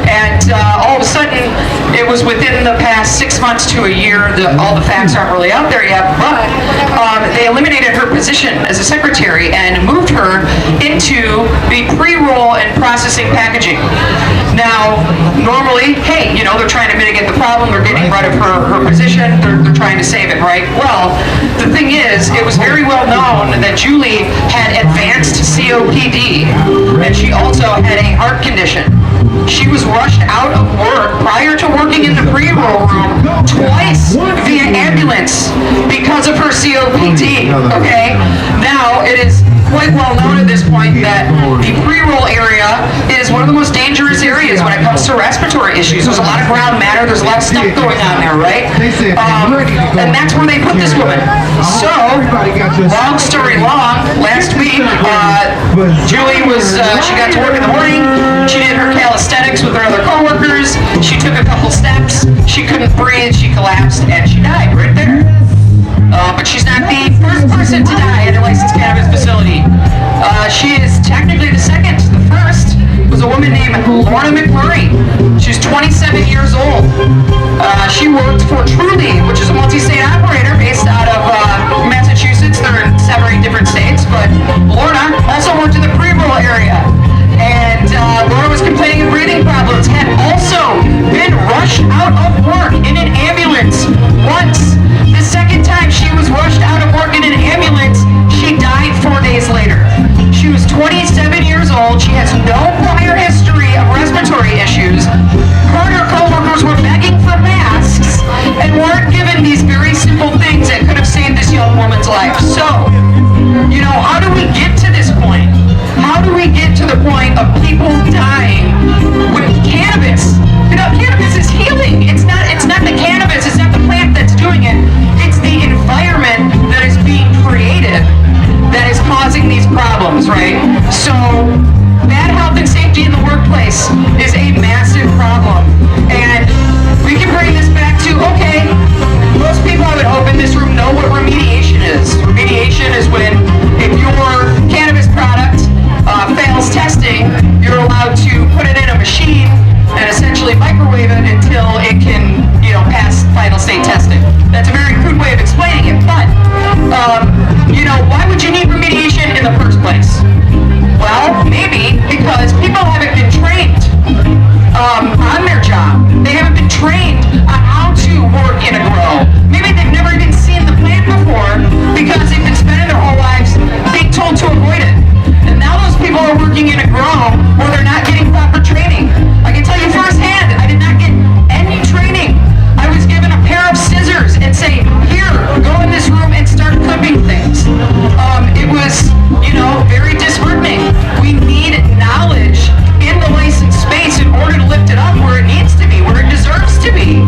And all of a sudden, it was within the past 6 months to a year. All the facts aren't really out there yet, but they eliminated her position as a secretary and moved her into the pre-roll and processing packaging. Now, normally, hey, they're trying to mitigate the problem. They're getting rid of her position. They're trying to save it, right? Well, the thing is, it was very well known that Julie had advanced COPD, and she also had a heart condition. She was rushed out of work prior to working in the pre-roll room twice via ambulance because of her COPD, okay? Now, it is quite well known at this point that the pre-roll area is one of the most dangerous areas when it comes to respiratory issues. There's a lot of ground matter, there's a lot of stuff going on there, right? And that's where they put this woman. So, long story long, last week, Julie she got to work in the morning, she did her calisthenics with her other coworkers, she took a couple steps, she couldn't breathe, she collapsed, and she died right there. But she's not the first person to die at a licensed cannabis facility. She is technically the second. The first was a woman named Lorna McMurray. She's 27 years old. She worked for Truly, which is a multi-state operator based out of Massachusetts. They're in 7 or 8 different states, but Lorna also worked in the pre-roll area. And Laura was complaining of breathing problems, had also been rushed out of work in an ambulance once. The second time she was rushed out of work in an ambulance, she died 4 days later. She was 27 years old. She has no prior history of respiratory issues. Her and her co-workers were begging for masks and weren't given these very simple things that could have saved this young woman's life. So, how do we get to this point? How do we get to the point of people dying with cannabis? Cannabis is healing. It's not the cannabis, it's not the plant that's doing it. It's the environment that is being created that is causing these problems, right? So, bad health and safety in the workplace is a massive problem. And we can bring this back to, okay, most people I would hope in this room know what remediation is. Remediation is when, if your cannabis product fails testing, you're allowed to put it in a machine and essentially microwave it until it can, pass final state testing. That's a very crude way of explaining it, but, why would you need remediation in the first place? Well, maybe because people haven't been trained on their job. They haven't been trained on how to work in a grow. Maybe they've never even seen the plant before because they've been spending their whole lives being told to avoid it. And now those people are working in a grow where they're not getting proper training. I can tell you firsthand, I did not get any training. I was given a pair of scissors and say, here, go in this room and start clipping things. It was, very disheartening. We need knowledge in the licensed space in order to lift it up where it needs to be, where it deserves to be.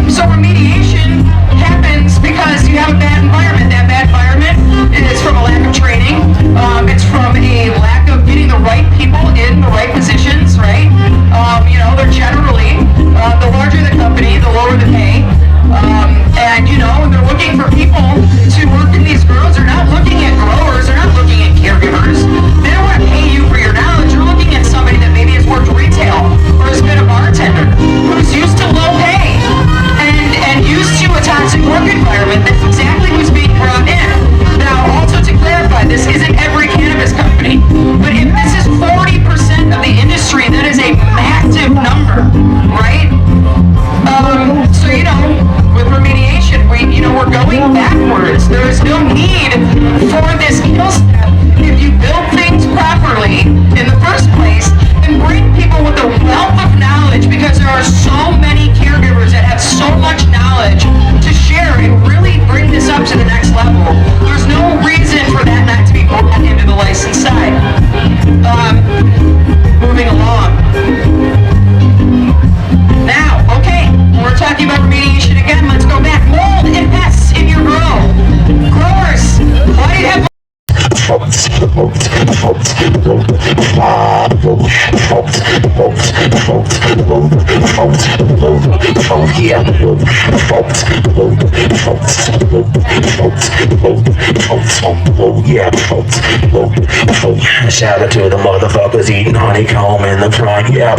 So remediation happens because you have a bad environment. That bad environment is from a lack of training. It's from a lack of getting the right people in the right positions, right? They're generally, the larger the company, the lower the pay. And they're looking for people to work in these grows. They're not looking at growers. They're not looking at caregivers. They don't want to pay you for your knowledge. They're looking at somebody that maybe has worked retail or has been a bartender, who's used to low pay and used to a toxic work environment. That's exactly who's being brought in. Now, also to clarify, this isn't every cannabis company, but if this is 40% of the industry, that is a massive number, right? So, with remediation, we're going backwards. There is no need for this kill step if you build things properly in the
Shout out to the motherfuckers eating honeycomb in the front, yeah.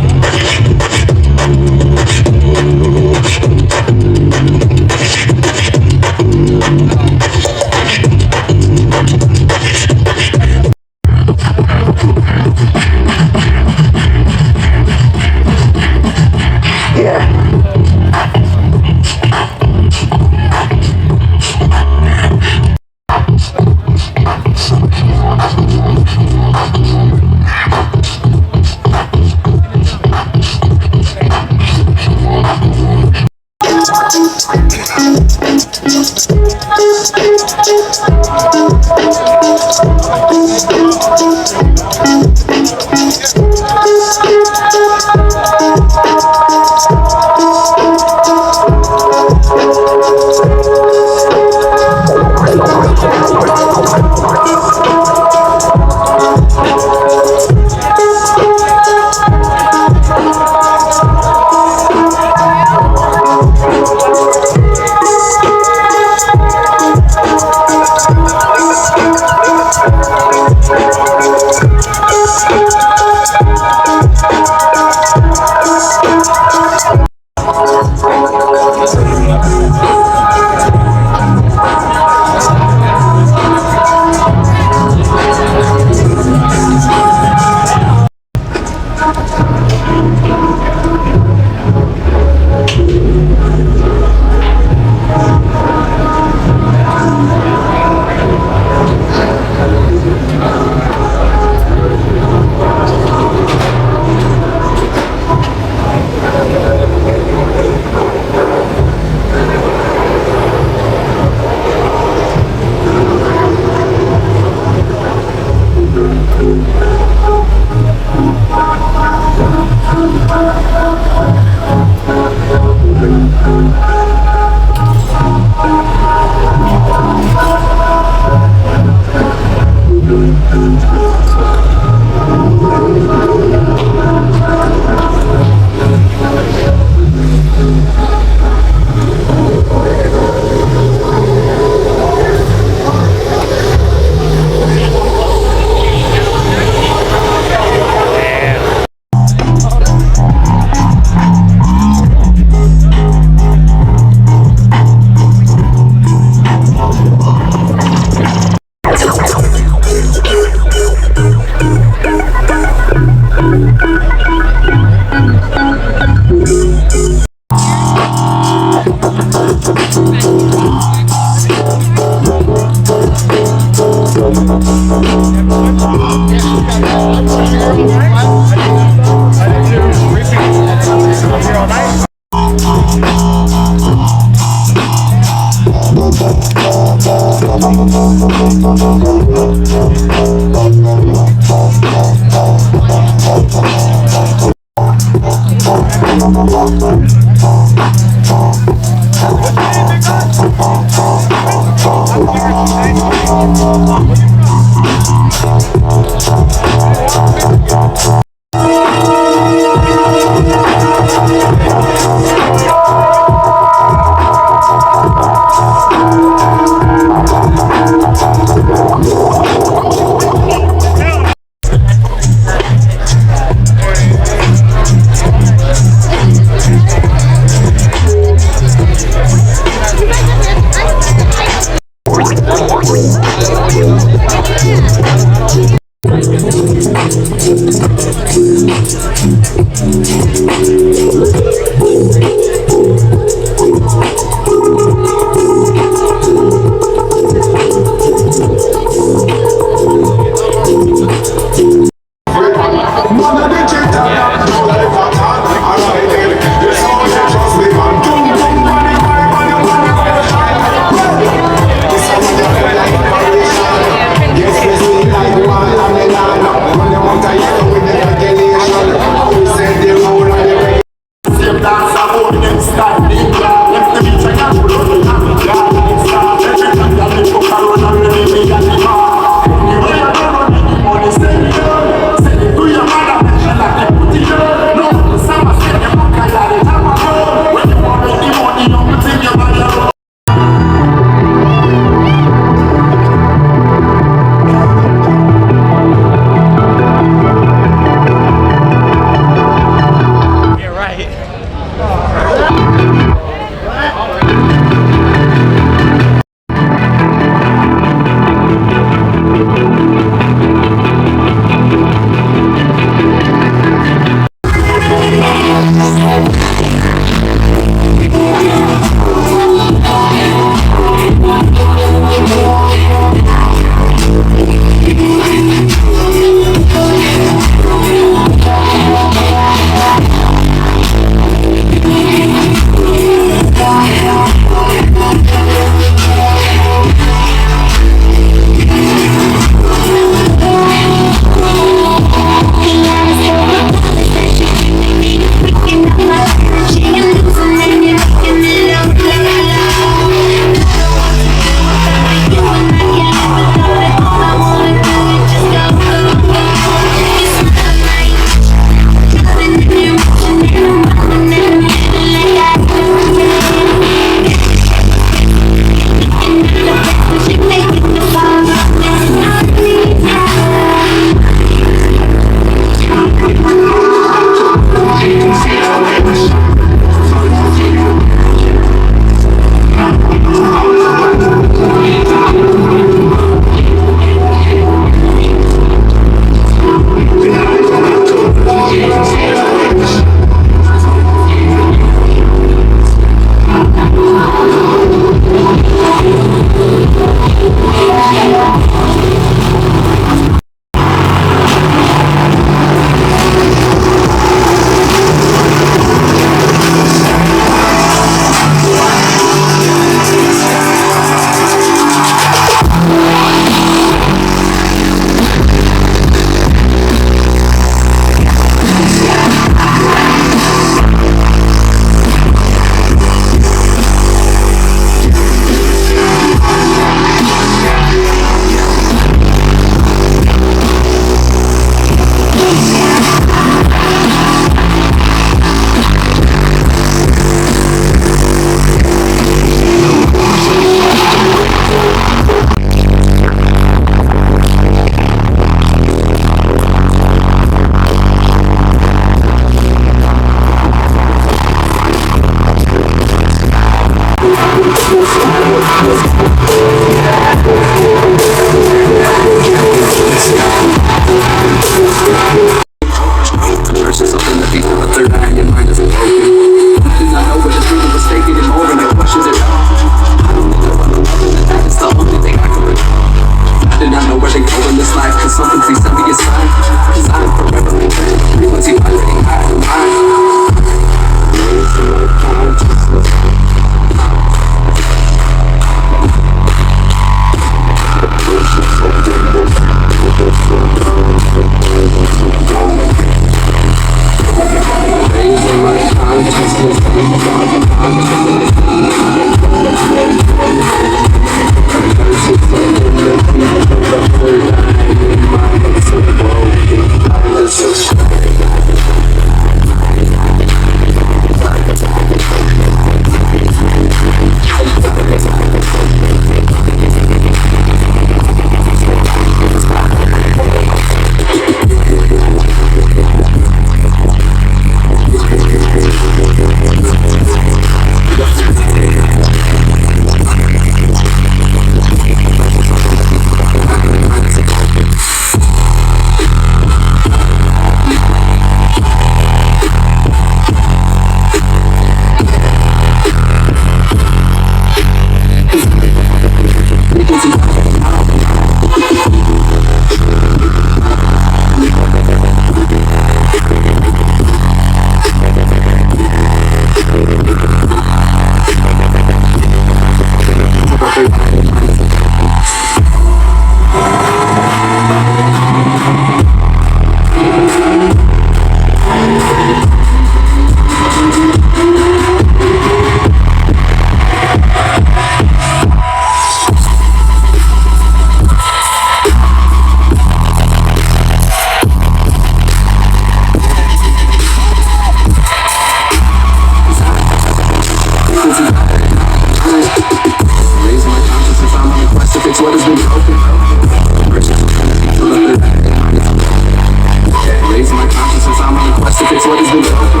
Raising my consciousness, I'm on a quest to fix what has been broken.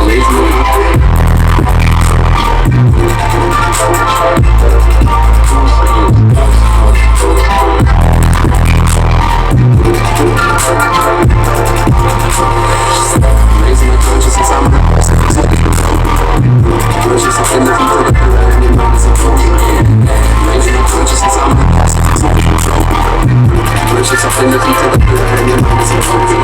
Raising my consciousness. Raising my consciousness, I'm on a quest to fix what has been broken. Push yourself in the future, the good and your mind is unfolding. Raising my consciousness, I'm on a quest to fix what has been broken. Push yourself in the future, the good and your mind is unfolding.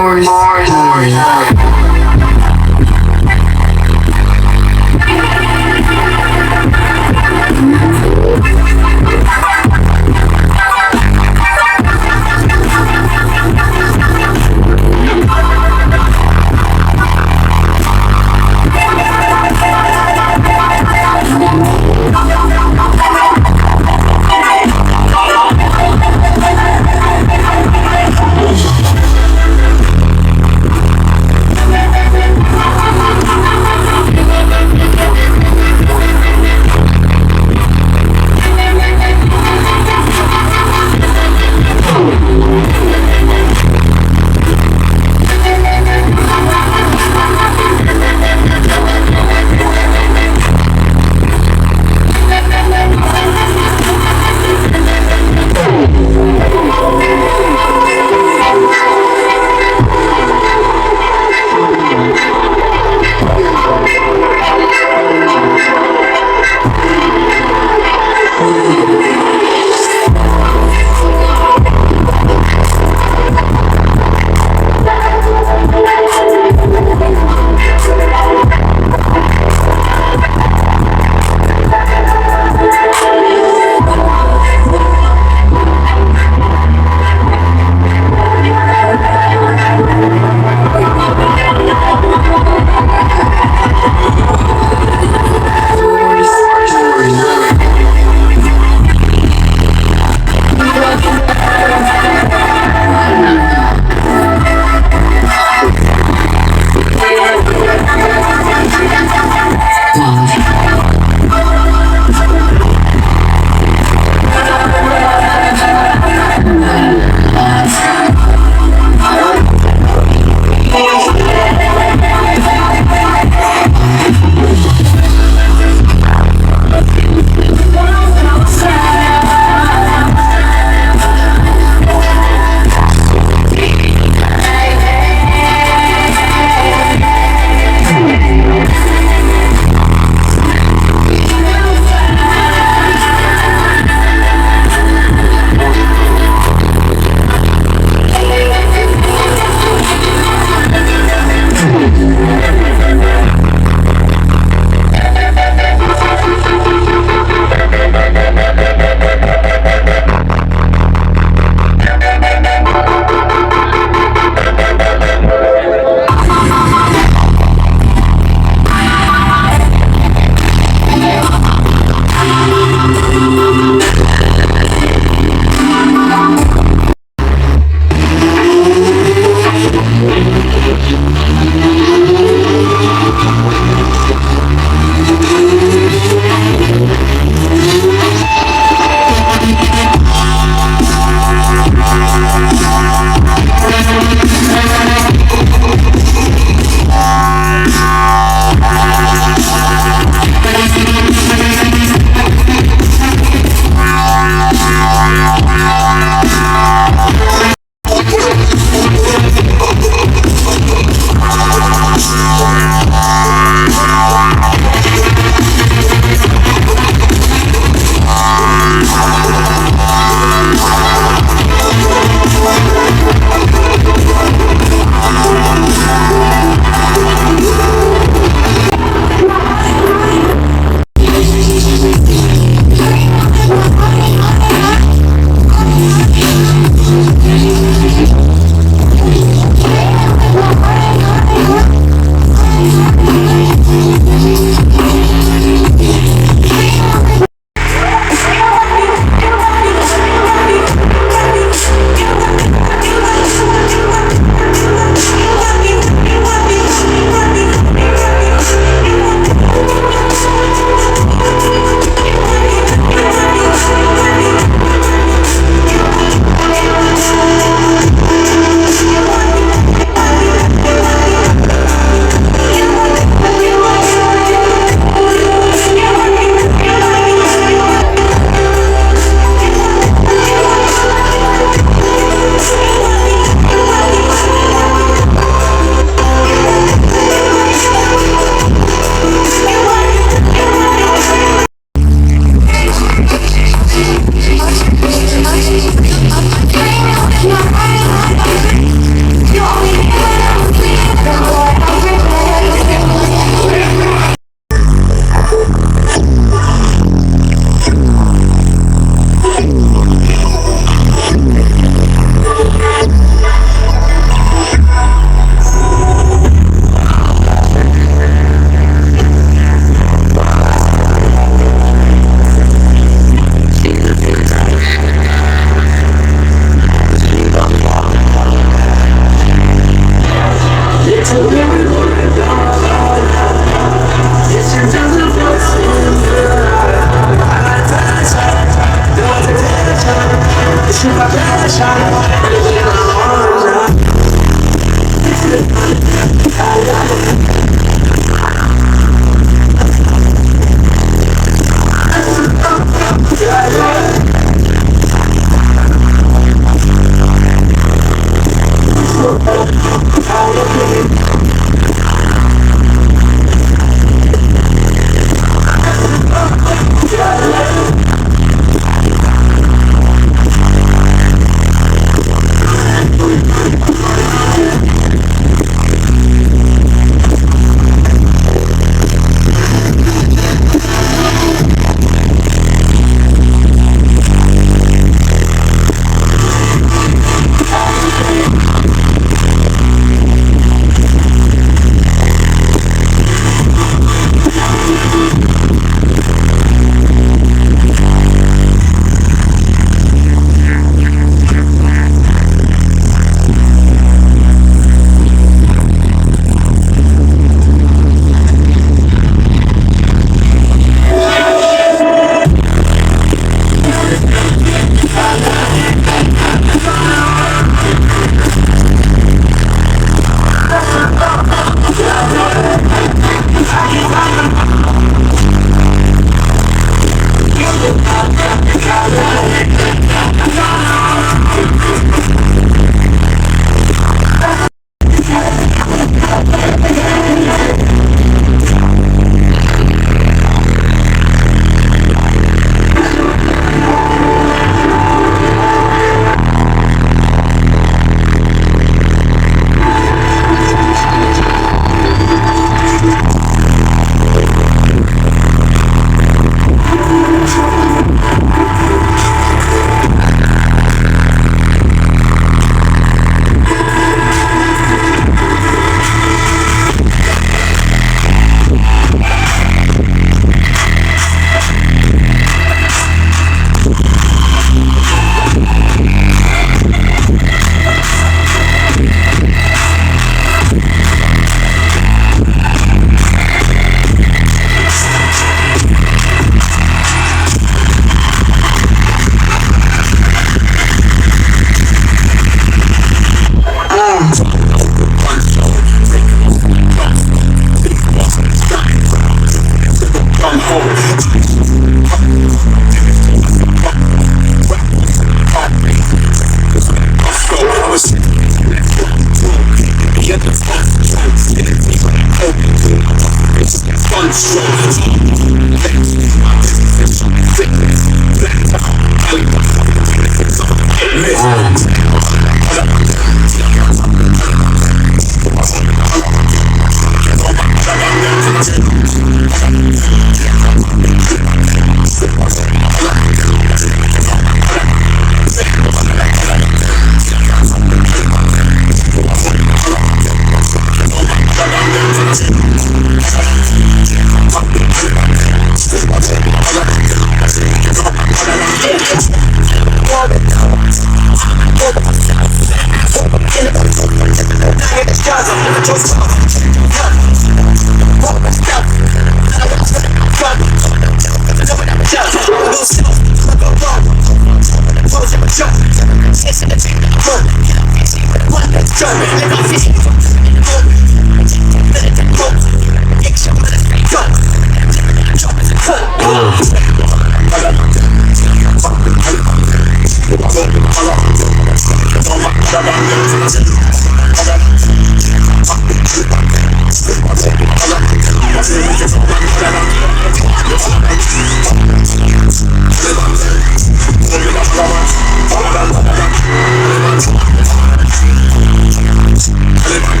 Live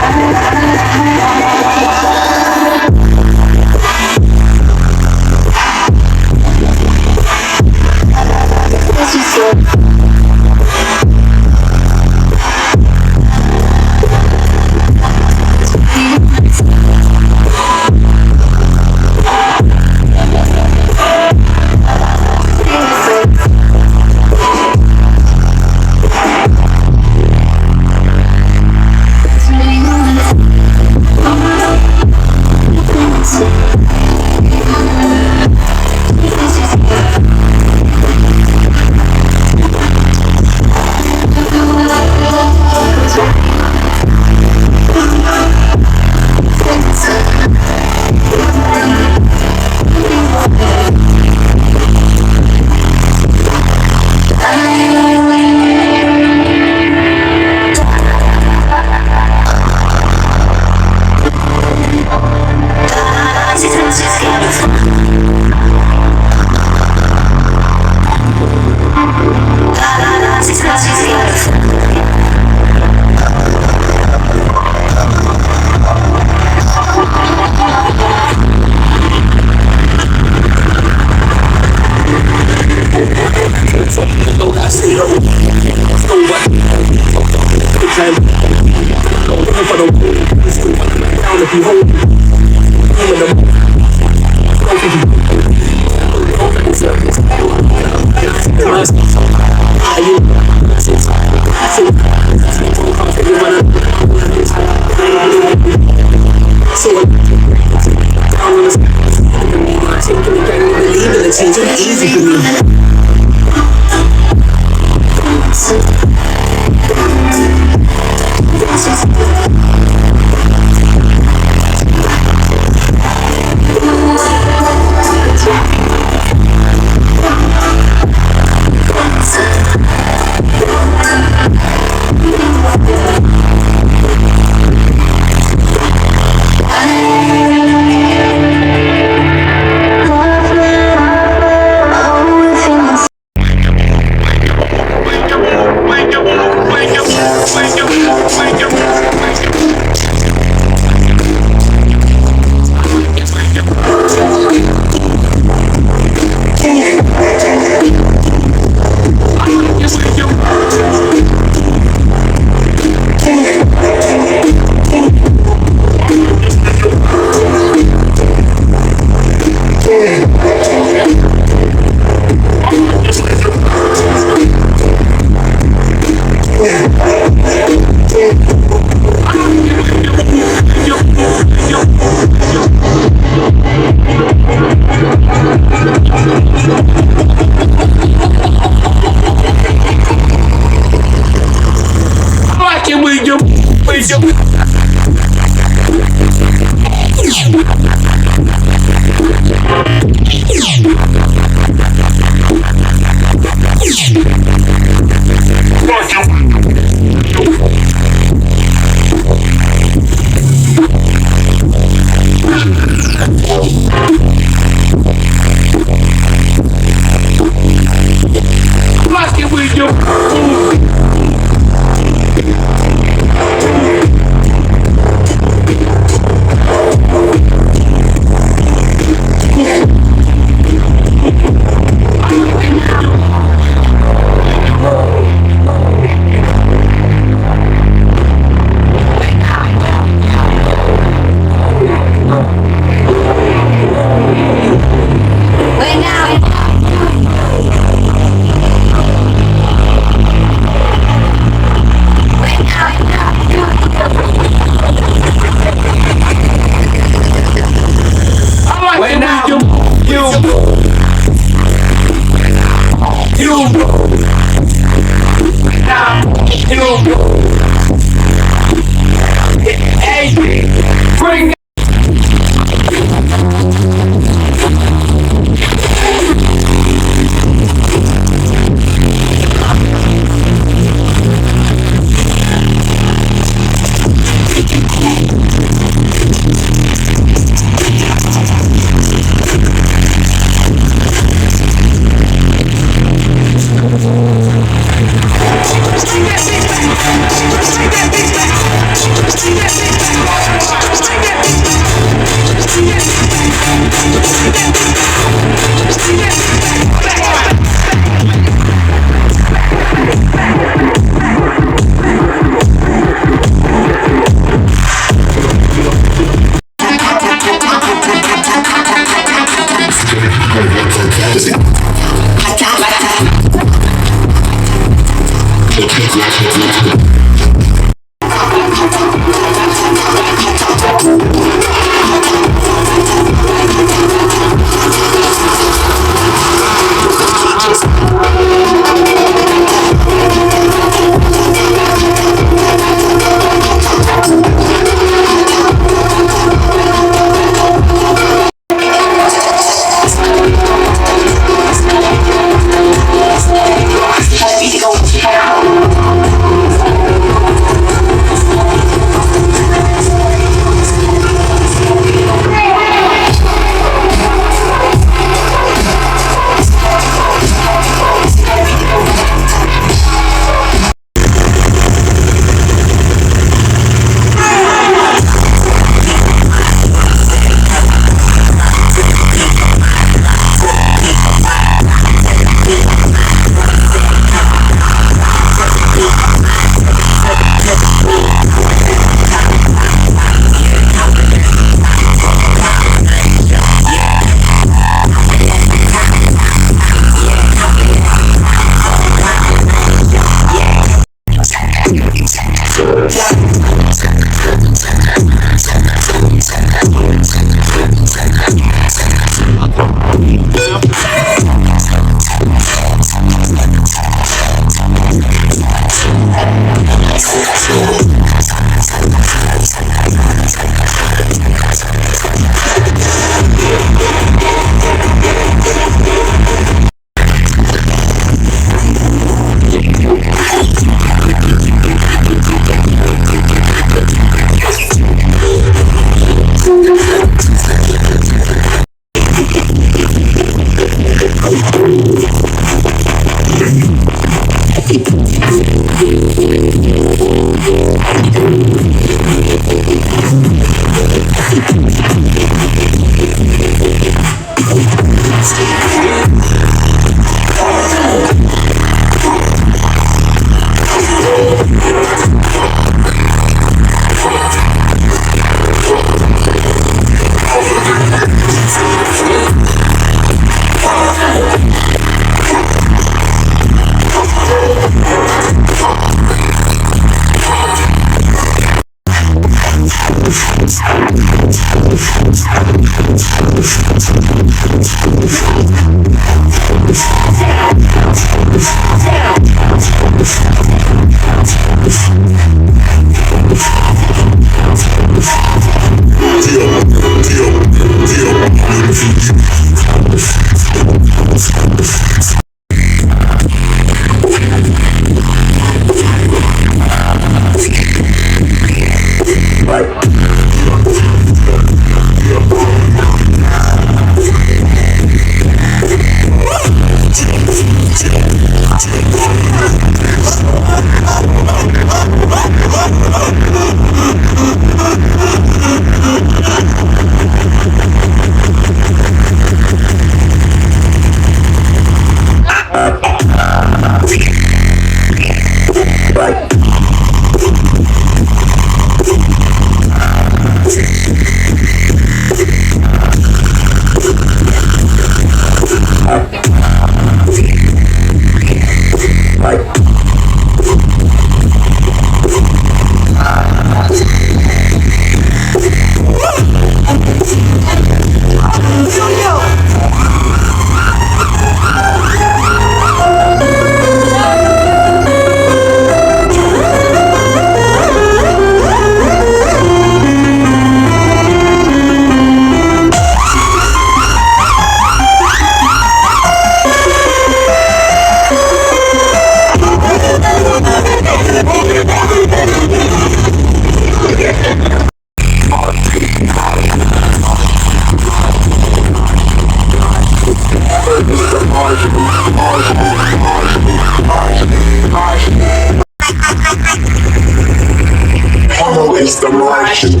It's the Martian.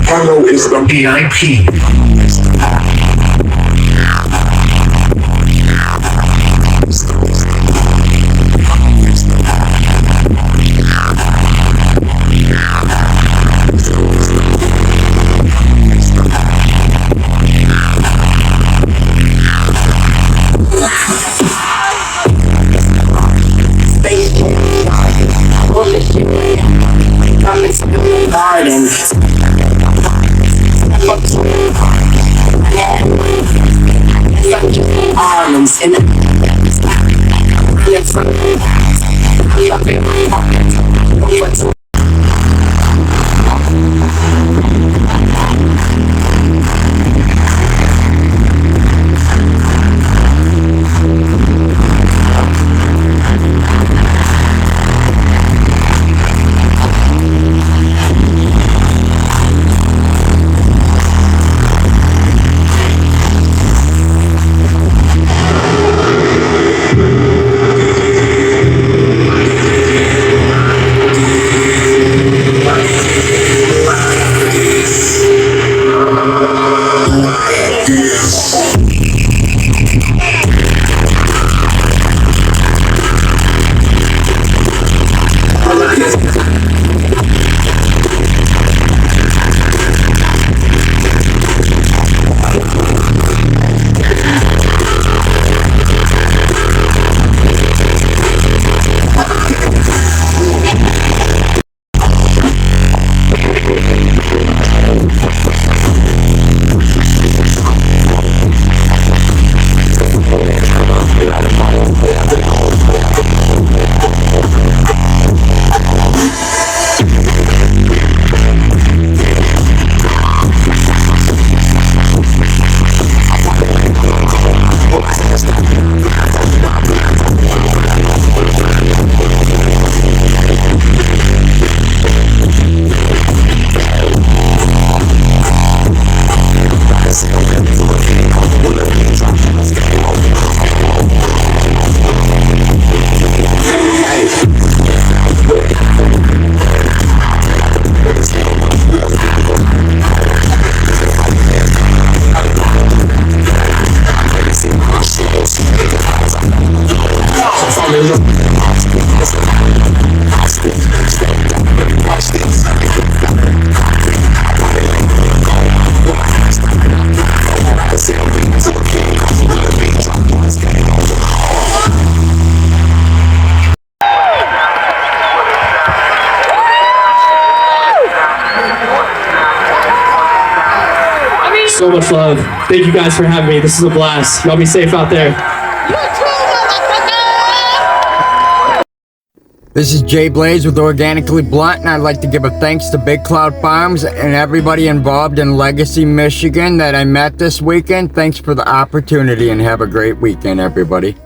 Hello is the VIP.
Arms in the
So much love. Thank you guys for having me. This is a blast. Y'all be safe out there.
This is Jay Blaze with Organically Blunt, and I'd like to give a thanks to Big Cloud Farms and everybody involved in Legacy, Michigan that I met this weekend. Thanks for the opportunity, and have a great weekend, everybody.